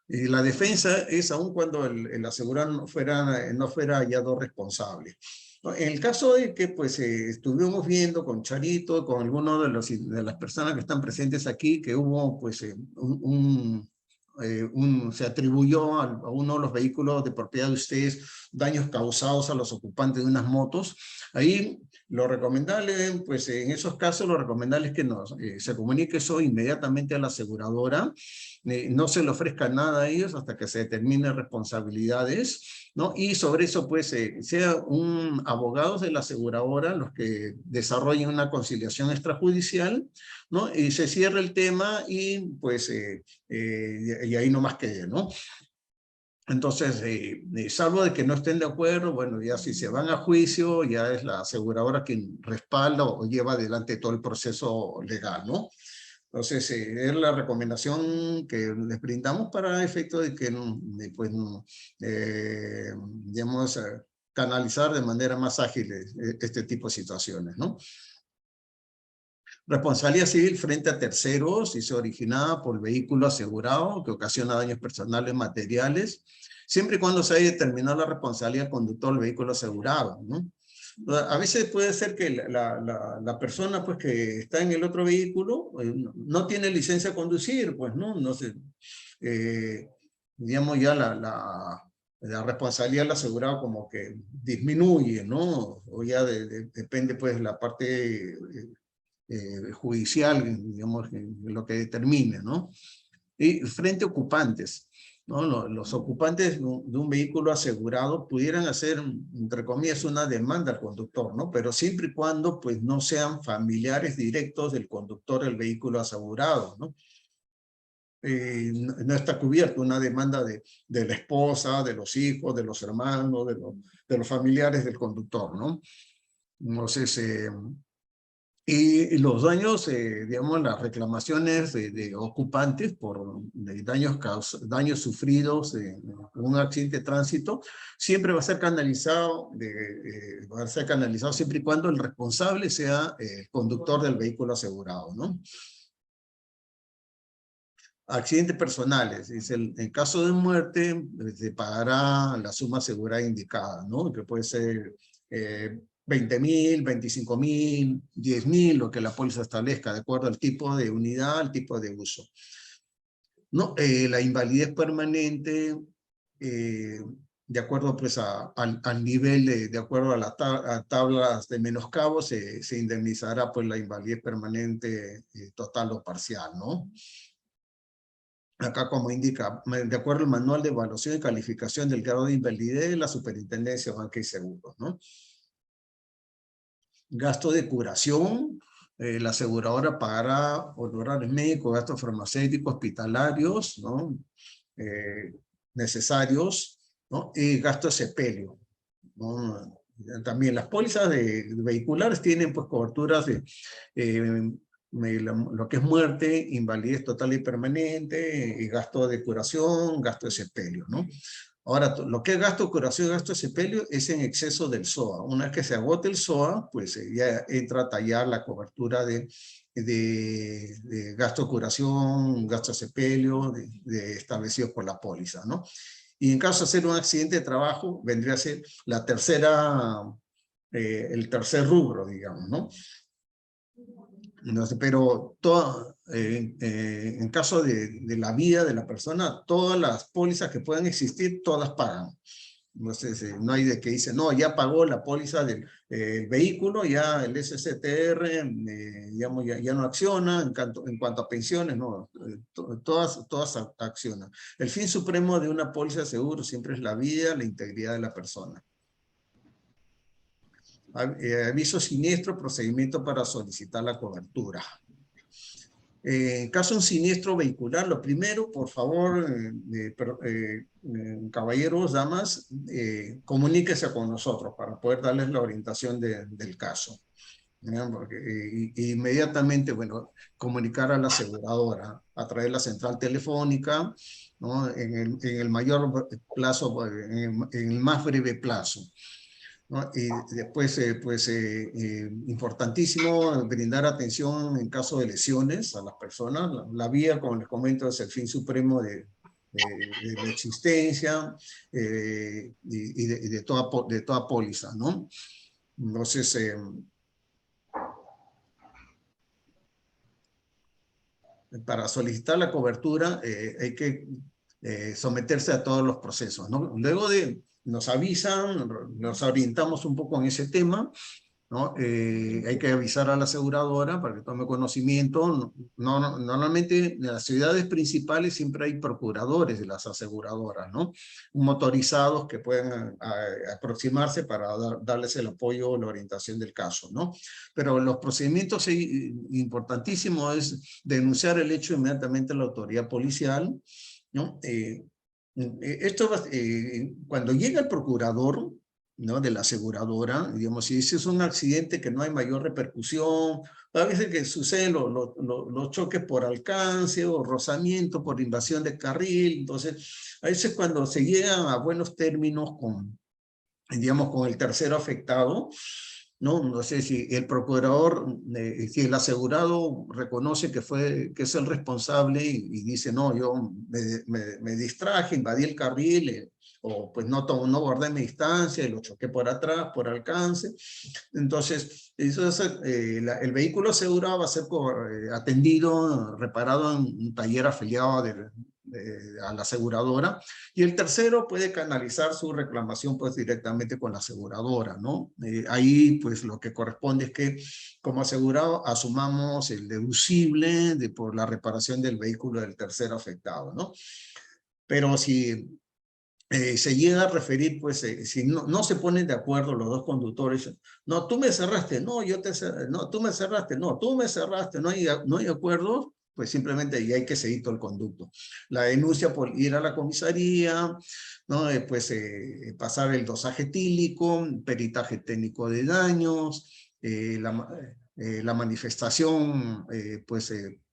[SPEAKER 1] Y la defensa es aun cuando el asegurado no fuera hallado responsable. En el caso de que pues, estuvimos viendo con Charito, con algunos de las personas que están presentes aquí, que hubo pues, se atribuyó a uno de los vehículos de propiedad de ustedes daños causados a los ocupantes de unas motos. Ahí lo recomendable, pues en esos casos lo recomendable es que se comunique eso inmediatamente a la aseguradora, no se le ofrezca nada a ellos hasta que se determinen responsabilidades, ¿no? Y sobre eso, pues, sea un abogado de la aseguradora los que desarrollen una conciliación extrajudicial, ¿no? Y se cierra el tema y, pues, y ahí nomás quede, ¿no? Entonces, salvo de que no estén de acuerdo, bueno, ya si se van a juicio, ya es la aseguradora quien respalda o lleva adelante todo el proceso legal, ¿no? Entonces, es la recomendación que les brindamos para efecto de que, pues, digamos, canalizar de manera más ágil este tipo de situaciones, ¿no? Responsabilidad civil frente a terceros y se originada por el vehículo asegurado que ocasiona daños personales materiales, siempre y cuando se haya determinado la responsabilidad del conductor del vehículo asegurado, ¿no? A veces puede ser que la persona pues, que está en el otro vehículo no tiene licencia de conducir, pues, ¿no? No sé, digamos ya la responsabilidad del asegurado como que disminuye, ¿no? O ya depende pues la parte judicial, digamos, lo que determine, ¿no? Y frente a ocupantes, ¿no? Los ocupantes de un vehículo asegurado pudieran hacer, entre comillas, una demanda al conductor, ¿no? Pero siempre y cuando, pues, no sean familiares directos del conductor del vehículo asegurado, ¿no? No está cubierto una demanda de la esposa, de los hijos, de los hermanos, de los familiares del conductor, ¿no? Entonces, y los daños, digamos, las reclamaciones de ocupantes por daños sufridos en un accidente de tránsito, siempre va a ser canalizado, siempre y cuando el responsable sea el conductor del vehículo asegurado, ¿no? Accidentes personales, en caso de muerte, se pagará la suma asegurada indicada, ¿no? Que puede ser 20.000, 25.000, 10.000, lo que la póliza establezca, de acuerdo al tipo de unidad, al tipo de uso. No, la invalidez permanente, de acuerdo pues al nivel, de acuerdo a las tablas de menoscabo, se indemnizará pues la invalidez permanente total o parcial, ¿no? Acá como indica, de acuerdo al manual de evaluación y calificación del grado de invalidez de la Superintendencia de Banca y Seguros, ¿no? Gasto de curación, la aseguradora pagará honorarios médicos, gastos farmacéuticos, hospitalarios, ¿no? Necesarios, ¿no? Y gasto de sepelio, ¿no? También las pólizas de vehiculares tienen pues coberturas de lo que es muerte, invalidez total y permanente, y gasto de curación, gasto de sepelio, ¿no? Ahora, lo que es gasto de curación y gasto de sepelio es en exceso del SOA. Una vez que se agote el SOA, pues ya entra a tallar la cobertura de gasto de curación, gasto de sepelio, establecidos por la póliza, ¿no? Y en caso de hacer un accidente de trabajo, vendría a ser la el tercer rubro, digamos, ¿no? Entonces, pero en caso de la vida de la persona, todas las pólizas que puedan existir, todas pagan. Entonces, no hay de que dice, no, ya pagó la póliza del vehículo, ya el SCTR digamos, ya no acciona, en cuanto a pensiones, no, todas accionan. El fin supremo de una póliza de seguro siempre es la vida, la integridad de la persona. Aviso siniestro, procedimiento para solicitar la cobertura. En caso de un siniestro vehicular, lo primero, por favor, caballeros, damas, comuníquese con nosotros para poder darles la orientación del caso. Porque, inmediatamente, bueno, comunicar a la aseguradora a través de la central telefónica, ¿no? En el mayor plazo, en el más breve plazo, ¿no? Y después, importantísimo brindar atención en caso de lesiones a las personas. La vía, como les comento, es el fin supremo de la existencia y de toda póliza, ¿no? Entonces, para solicitar la cobertura hay que someterse a todos los procesos, ¿no? Luego nos avisan, nos orientamos un poco en ese tema, ¿no? Hay que avisar a la aseguradora para que tome conocimiento. Normalmente en las ciudades principales siempre hay procuradores de las aseguradoras, ¿no? Motorizados que pueden aproximarse para darles el apoyo o la orientación del caso, ¿no? Pero los procedimientos importantísimos es denunciar el hecho inmediatamente a la autoridad policial, ¿no? Cuando llega el procurador, ¿no? De la aseguradora, digamos, si ese es un accidente que no hay mayor repercusión, a veces que suceden los choques por alcance o rozamiento por invasión de carril, entonces a veces cuando se llegan a buenos términos digamos, con el tercero afectado, no sé si el procurador, si el asegurado reconoce que es el responsable y dice, no, yo me distraje, invadí el carril, o pues no guardé mi distancia y lo choqué por atrás, por alcance. Entonces, el vehículo asegurado va a ser atendido, reparado en un taller afiliado a la aseguradora, y el tercero puede canalizar su reclamación pues directamente con la aseguradora, ¿no? Ahí pues lo que corresponde es que como asegurado asumamos el deducible por la reparación del vehículo del tercero afectado, ¿no? Pero si se llega a referir, pues, si no se ponen de acuerdo los dos conductores, no, tú me cerraste, no, yo te cerré, no, tú me cerraste, no, tú me cerraste, no hay acuerdo, pues simplemente ya hay que seguir todo el conducto. La denuncia por ir a la comisaría, ¿no? Pasar el dosaje etílico, peritaje técnico de daños, la manifestación,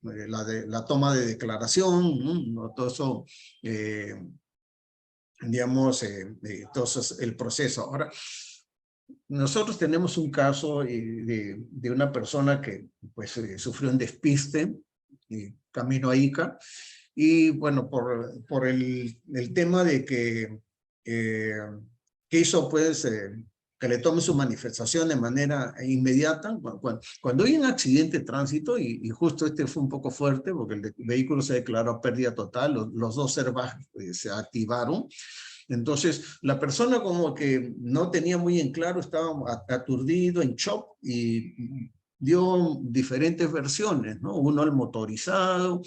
[SPEAKER 1] la toma de declaración, ¿no? Todo eso, digamos, entonces el proceso. Ahora, nosotros tenemos un caso de una persona que pues sufrió un despiste camino a Ica, y bueno, por el tema de que quiso pues que le tome su manifestación de manera inmediata. Cuando hay un accidente de tránsito, y justo este fue un poco fuerte porque el vehículo se declaró pérdida total, los dos airbags se activaron. Entonces, la persona como que no tenía muy en claro, estaba aturdido, en shock, y dio diferentes versiones, ¿no? Uno al motorizado,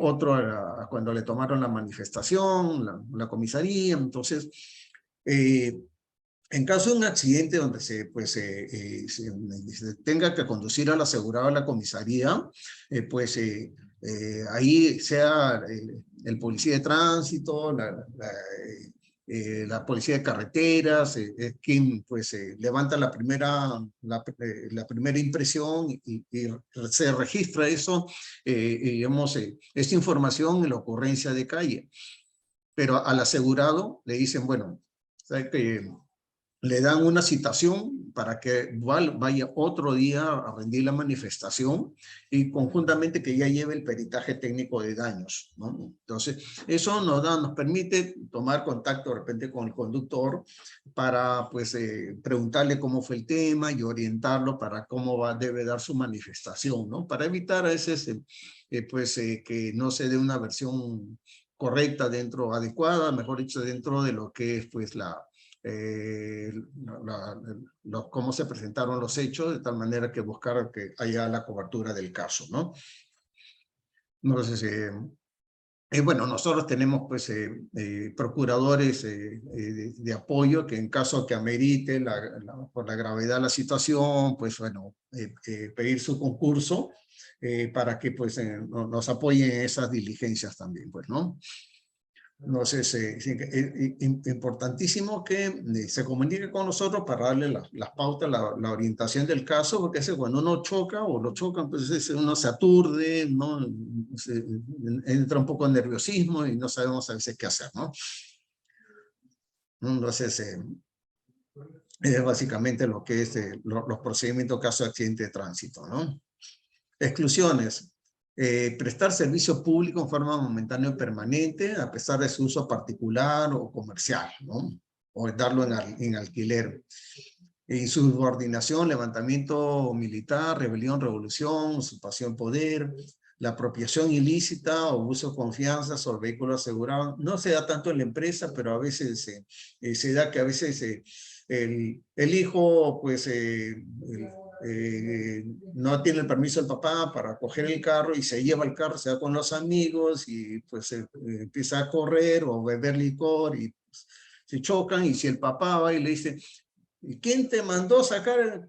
[SPEAKER 1] otro cuando le tomaron la manifestación, la comisaría. Entonces, en caso de un accidente donde se tenga que conducir al asegurado a la comisaría, ahí sea el policía de tránsito, la policía de carreteras, es quien pues levanta la primera impresión y se registra eso, digamos, esta información en la ocurrencia de calle. Pero al asegurado le dicen, bueno, ¿sabe que le dan una citación para que vaya otro día a rendir la manifestación, y conjuntamente que ya lleve el peritaje técnico de daños, ¿no? Entonces, eso nos permite tomar contacto de repente con el conductor para pues preguntarle cómo fue el tema y orientarlo para cómo debe dar su manifestación, ¿no? Para evitar a veces que no se dé una versión correcta adecuada, mejor dicho, dentro de lo que es pues cómo se presentaron los hechos, de tal manera que buscar que haya la cobertura del caso, ¿no? Entonces, bueno, nosotros tenemos pues procuradores de apoyo que en caso que amerite por la gravedad de la situación, pues bueno, pedir su concurso para que pues nos apoyen en esas diligencias también, pues, ¿no? Entonces, importantísimo que se comunique con nosotros para darle las pautas, la orientación del caso, porque cuando uno choca o lo chocan, pues uno se aturde, ¿no? Entra un poco en nerviosismo y no sabemos a veces qué hacer, ¿no? Entonces, es básicamente lo que es los procedimientos caso de accidente de tránsito, ¿no? Exclusiones. Prestar servicio público en forma momentánea o permanente a pesar de su uso particular o comercial, ¿no? O darlo en alquiler. Insubordinación, levantamiento militar, rebelión, revolución, usurpación poder, la apropiación ilícita o uso de confianza sobre vehículos asegurados. No se da tanto en la empresa, pero a veces se da que a veces el hijo pues no tiene el permiso del papá para coger el carro y se lleva el carro, se va con los amigos y pues empieza a correr o beber licor y pues, se chocan, y si el papá va y le dice, ¿y quién te mandó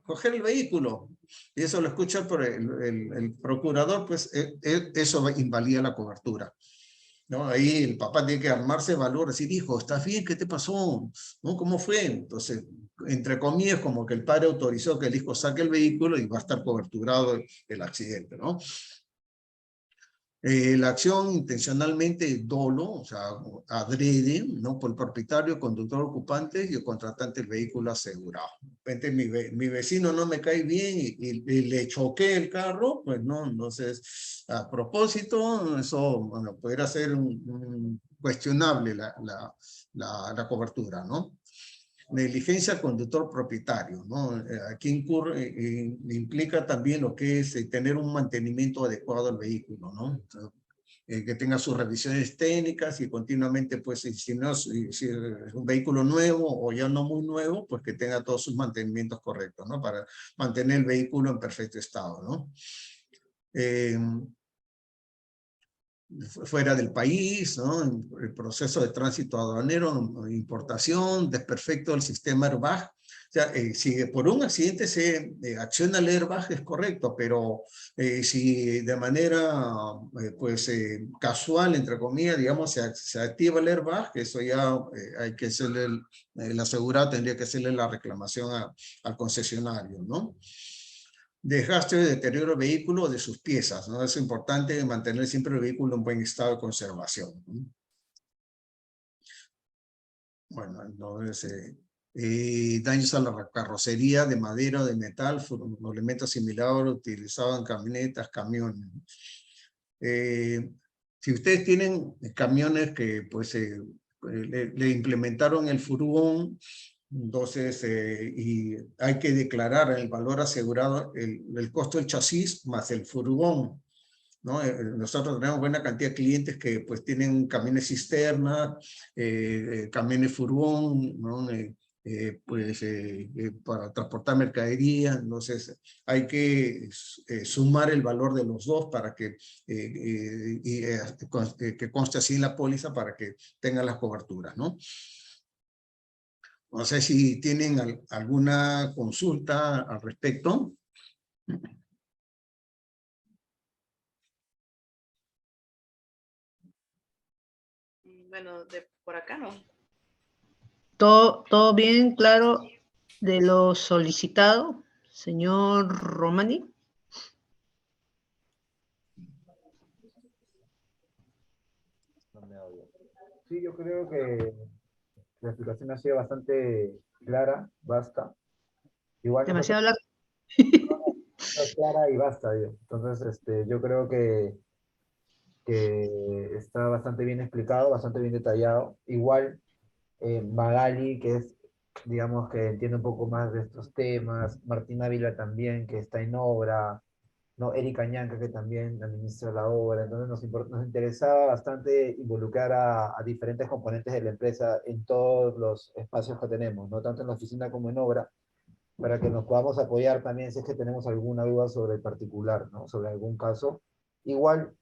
[SPEAKER 1] coger el vehículo? Y eso lo escucha por el procurador, pues eso invalida la cobertura, ¿no? Ahí el papá tiene que armarse de valor, decir, hijo, ¿estás bien? ¿Qué te pasó? ¿No? ¿Cómo fue? Entonces, entre comillas, como que el padre autorizó que el hijo saque el vehículo y va a estar coberturado el accidente, ¿no? La acción intencionalmente dolo, o sea, adrede, ¿no? Por el propietario, conductor ocupante y el contratante del vehículo asegurado. De repente mi vecino no me cae bien y le choqué el carro, pues no, entonces, a propósito, eso, bueno, pudiera ser cuestionable la cobertura, ¿no? Negligencia conductor propietario, ¿no? Aquí implica también lo que es tener un mantenimiento adecuado del vehículo, ¿no? Que tenga sus revisiones técnicas y continuamente, pues, si es un vehículo nuevo o ya no muy nuevo, pues que tenga todos sus mantenimientos correctos, ¿no? Para mantener el vehículo en perfecto estado, ¿no? Fuera del país, ¿no? El proceso de tránsito aduanero, importación, desperfecto del sistema airbag. O sea, si por un accidente se acciona el airbag es correcto, pero si de manera pues casual, entre comillas, digamos, se activa el airbag, eso ya hay que hacerle, el asegurado tendría que hacerle la reclamación al concesionario, ¿no? Desgaste o deterioro del vehículo o de sus piezas, ¿no? Es importante mantener siempre el vehículo en buen estado de conservación, ¿no? Bueno, entonces, daños a la carrocería de madera o de metal, un elemento similar utilizado en camionetas, camiones. Si ustedes tienen camiones que pues le implementaron el furgón, entonces, y hay que declarar el valor asegurado, el costo del chasis más el furgón, ¿no? Nosotros tenemos buena cantidad de clientes que pues tienen camiones cisterna, camiones furgón, ¿no? Para transportar mercadería, entonces hay que sumar el valor de los dos para que, que conste así en la póliza para que tengan las coberturas, ¿no? No sé si tienen alguna consulta al respecto.
[SPEAKER 2] Bueno, por acá no.
[SPEAKER 3] Todo bien claro de lo solicitado, señor Romani.
[SPEAKER 6] Sí, yo creo que la explicación ha sido bastante clara, basta. Igual
[SPEAKER 3] Demasiado
[SPEAKER 6] nosotros
[SPEAKER 3] largo.
[SPEAKER 6] clara y basta, digo. Entonces, yo creo que está bastante bien explicado, bastante bien detallado. Igual Magali, que es, digamos, que entiende un poco más de estos temas, Martín Ávila también, que está en obra, ¿no? Erika Ñanca, que también administra la obra. Entonces nos interesaba bastante involucrar a diferentes componentes de la empresa en todos los espacios que tenemos, no tanto en la oficina como en obra, para que nos podamos apoyar también si es que tenemos alguna duda sobre el particular, ¿no? Sobre algún caso. Igual,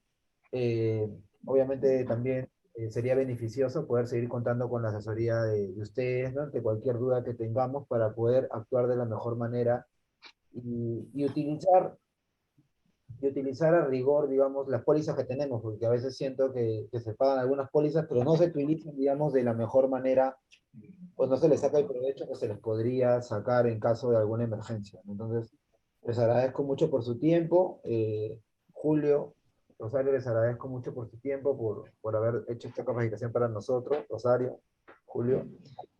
[SPEAKER 6] eh, obviamente también sería beneficioso poder seguir contando con la asesoría de ustedes, ¿no? Ante cualquier duda que tengamos para poder actuar de la mejor manera y utilizar y utilizar a rigor, digamos, las pólizas que tenemos, porque a veces siento que se pagan algunas pólizas, pero no se utilizan, digamos, de la mejor manera, pues no se les saca el provecho que se les podría sacar en caso de alguna emergencia, ¿no? Entonces, les agradezco mucho por su tiempo, Julio, Rosario, les agradezco mucho por su tiempo, por haber hecho esta capacitación para nosotros, Rosario, Julio.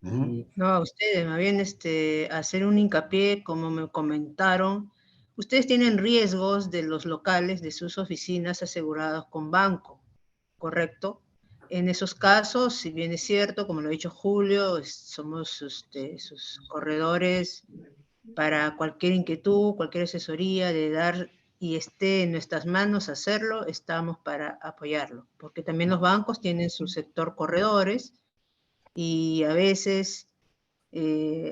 [SPEAKER 6] Y
[SPEAKER 3] No, a ustedes, más bien hacer un hincapié, como me comentaron, ustedes tienen riesgos de los locales, de sus oficinas asegurados con banco, ¿correcto? En esos casos, si bien es cierto, como lo ha dicho Julio, somos sus corredores para cualquier inquietud, cualquier asesoría de dar y esté en nuestras manos hacerlo, estamos para apoyarlo, porque también los bancos tienen su sector corredores y a veces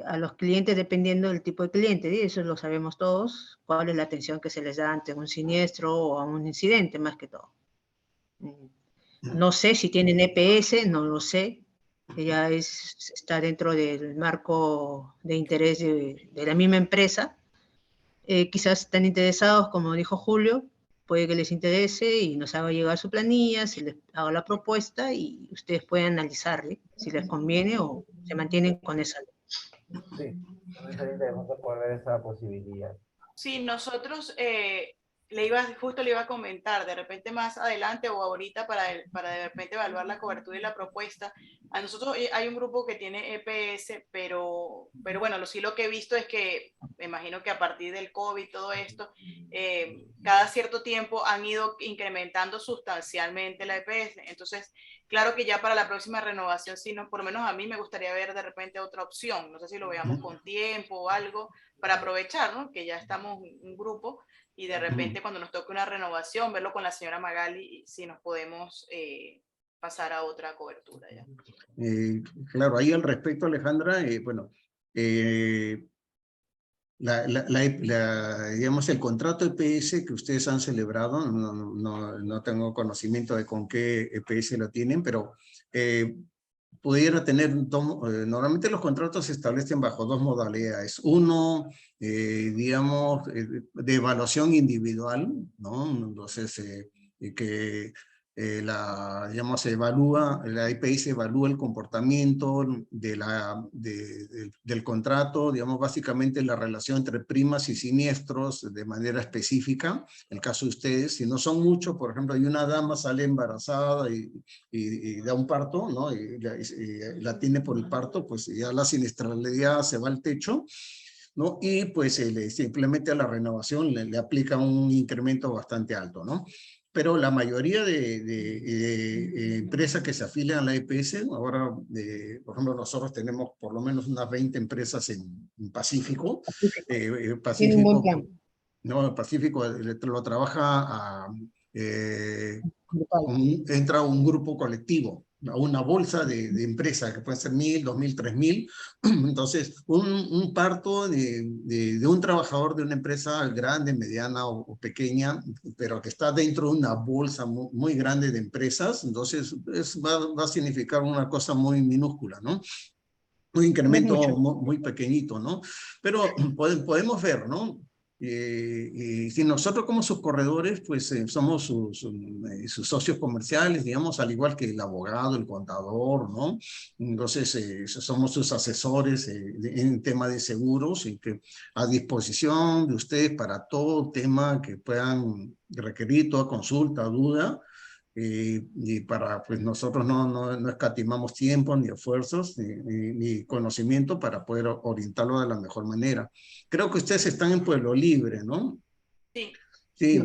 [SPEAKER 3] a los clientes, dependiendo del tipo de cliente, y eso lo sabemos todos, cuál es la atención que se les da ante un siniestro o a un incidente, más que todo. No sé si tienen EPS, no lo sé, ya está dentro del marco de interés de la misma empresa. Quizás están interesados, como dijo Julio, puede que les interese y nos haga llegar su planilla, se les haga la propuesta y ustedes pueden analizarle si les conviene o se mantienen con esa.
[SPEAKER 6] sí, también sería interesante poder ver esa posibilidad.
[SPEAKER 2] Sí, nosotros justo le iba a comentar, de repente más adelante o ahorita para de repente evaluar la cobertura y la propuesta. A nosotros hay un grupo que tiene EPS, pero bueno, sí lo que he visto es que, me imagino que a partir del COVID y todo esto, cada cierto tiempo han ido incrementando sustancialmente la EPS. Entonces, claro que ya para la próxima renovación, sí, no, por lo menos a mí me gustaría ver de repente otra opción. No sé si lo veamos con tiempo o algo para aprovechar, ¿no? Que ya estamos un grupo y de repente cuando nos toque una renovación, verlo con la señora Magali, si nos podemos pasar a otra cobertura ya.
[SPEAKER 1] Claro, ahí al respecto, Alejandra, bueno, digamos, el contrato EPS que ustedes han celebrado, no tengo conocimiento de con qué EPS lo tienen, pero pudiera tener, normalmente los contratos se establecen bajo dos modalidades. Uno, digamos, de evaluación individual, ¿no? Entonces, que digamos, la EPS evalúa el comportamiento del contrato, digamos, básicamente la relación entre primas y siniestros de manera específica. El caso de ustedes, si no son muchos, por ejemplo, hay una dama sale embarazada y da un parto, ¿no? Y la tiene por el parto, pues ya la siniestralidad se va al techo, ¿no? Y pues simplemente a la renovación le aplica un incremento bastante alto, ¿no? Pero la mayoría de empresas que se afilian a la EPS, ahora, por ejemplo, nosotros tenemos por lo menos unas 20 empresas en Pacífico.
[SPEAKER 3] Tiene un buen
[SPEAKER 1] Pacífico,
[SPEAKER 3] plan.
[SPEAKER 1] no, Pacífico lo trabaja entra un grupo colectivo, a una bolsa de empresas que pueden ser 1.000, 2.000, 3.000. Entonces, un parto de un trabajador de una empresa grande, mediana o pequeña, pero que está dentro de una bolsa muy grande de empresas, entonces va a significar una cosa muy minúscula, ¿no? Un incremento muy pequeñito, ¿no? Pero podemos ver, ¿no? Y si nosotros como sus corredores, pues somos sus socios comerciales, digamos, al igual que el abogado, el contador, ¿no? Entonces, somos sus asesores en tema de seguros y que a disposición de ustedes para todo tema que puedan requerir, toda consulta, duda. Y para, pues nosotros no escatimamos tiempo, ni esfuerzos, ni conocimiento para poder orientarlo de la mejor manera. Creo que ustedes están en Pueblo Libre, ¿no?
[SPEAKER 2] Sí.
[SPEAKER 1] Sí,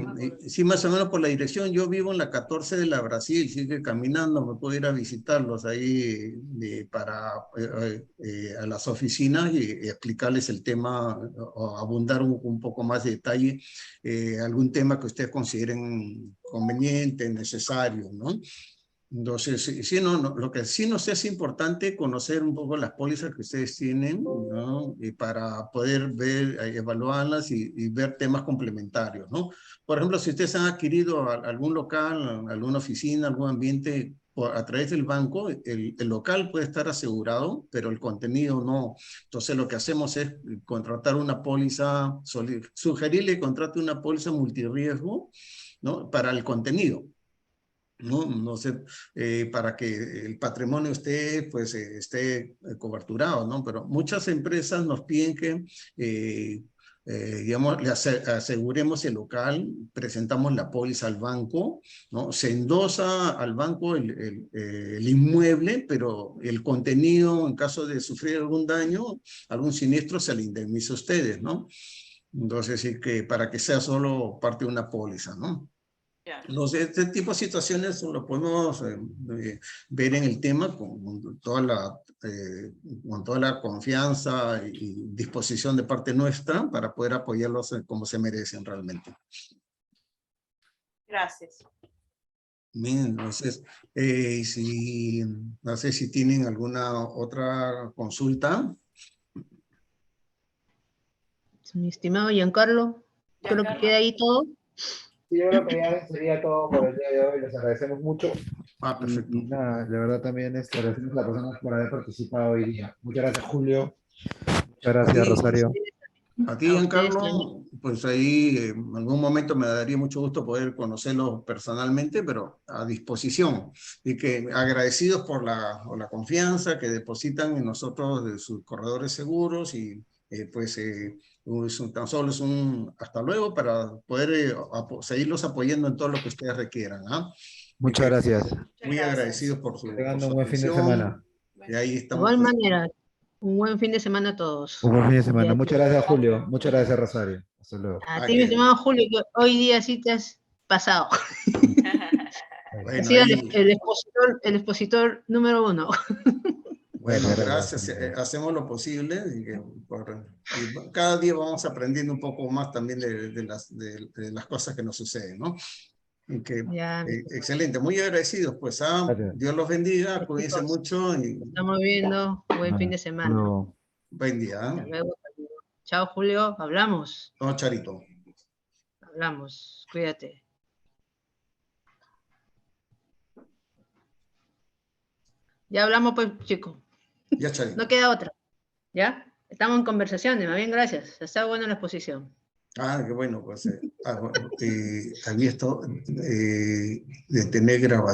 [SPEAKER 1] sí, más o menos por la dirección. Yo vivo en la 14 de la Brasil, sigue caminando, me puedo ir a visitarlos ahí a las oficinas y explicarles el tema o abundar un poco más de detalle, algún tema que ustedes consideren conveniente, necesario, ¿no? Entonces, sí, lo que sí nos es importante conocer un poco las pólizas que ustedes tienen, ¿no? Y para poder ver, evaluarlas y ver temas complementarios, ¿no? Por ejemplo, si ustedes han adquirido algún local, alguna oficina, algún ambiente, a través del banco, el local puede estar asegurado, pero el contenido no. Entonces lo que hacemos es contratar una póliza, sugerirle que contrate una póliza multirriesgo, ¿no? Para el contenido. No sé, para que el patrimonio esté, pues, esté coberturado, ¿no? Pero muchas empresas nos piden que, digamos, le aseguremos el local, presentamos la póliza al banco, ¿no? Se endosa al banco el inmueble, pero el contenido, en caso de sufrir algún daño, algún siniestro, se le indemniza a ustedes, ¿no? Entonces, sí, que para que sea solo parte de una póliza, ¿no? Este tipo de situaciones lo podemos ver en el tema con toda la confianza y disposición de parte nuestra para poder apoyarlos como se merecen realmente.
[SPEAKER 2] Gracias.
[SPEAKER 1] Bien, entonces, no sé si tienen alguna otra consulta.
[SPEAKER 3] Mi estimado Giancarlo, creo que queda ahí todo.
[SPEAKER 6] Sí, yo creo que ya sería todo por el día de hoy. Les agradecemos mucho.
[SPEAKER 1] Perfecto.
[SPEAKER 6] Y nada, la verdad también agradecemos a las personas por haber participado hoy día. Muchas gracias, Julio. Muchas gracias, Rosario.
[SPEAKER 1] A ti, Giancarlo, pues ahí en algún momento me daría mucho gusto poder conocerlos personalmente, pero a disposición. Y que agradecidos por la confianza que depositan en nosotros de sus corredores seguros y tan solo es un hasta luego para poder seguirlos apoyando en todo lo que ustedes requieran.
[SPEAKER 6] Muchas gracias.
[SPEAKER 1] Muy agradecidos por su
[SPEAKER 6] Tengan un buen fin de
[SPEAKER 1] atención.
[SPEAKER 6] semana.
[SPEAKER 1] Y ahí
[SPEAKER 3] De
[SPEAKER 1] estamos.
[SPEAKER 3] igual manera, un buen fin de semana a todos.
[SPEAKER 6] Un buen fin de semana.
[SPEAKER 3] Ya.
[SPEAKER 6] Muchas gracias, Julio. Muchas gracias, Rosario. Hasta luego.
[SPEAKER 3] A ti, mi estimado Julio, que hoy día sí te has pasado.
[SPEAKER 1] Bueno,
[SPEAKER 3] Has sido
[SPEAKER 1] ahí,
[SPEAKER 3] el expositor número 1.
[SPEAKER 1] bueno,
[SPEAKER 6] Muchas
[SPEAKER 1] gracias.
[SPEAKER 6] gracias.
[SPEAKER 1] Hacemos lo posible y cada día vamos aprendiendo un poco más también de las cosas que nos suceden, ¿no? Y que,
[SPEAKER 3] Ya,
[SPEAKER 1] excelente, muy agradecidos, pues.
[SPEAKER 6] Gracias.
[SPEAKER 1] Dios los bendiga, cuídense
[SPEAKER 3] chicos,
[SPEAKER 1] mucho y
[SPEAKER 3] estamos viendo. Buen fin de semana.
[SPEAKER 6] Luego.
[SPEAKER 1] buen día.
[SPEAKER 3] Hasta luego. Chao, Julio. Hablamos.
[SPEAKER 1] No, Charito.
[SPEAKER 3] Hablamos. Cuídate. Ya hablamos, pues, chicos.
[SPEAKER 1] Ya, Charito.
[SPEAKER 3] No queda otra. ¿Ya? Estamos en conversaciones, más bien gracias. Está buena la exposición.
[SPEAKER 1] Qué bueno, pues. Había esto de tener grabación.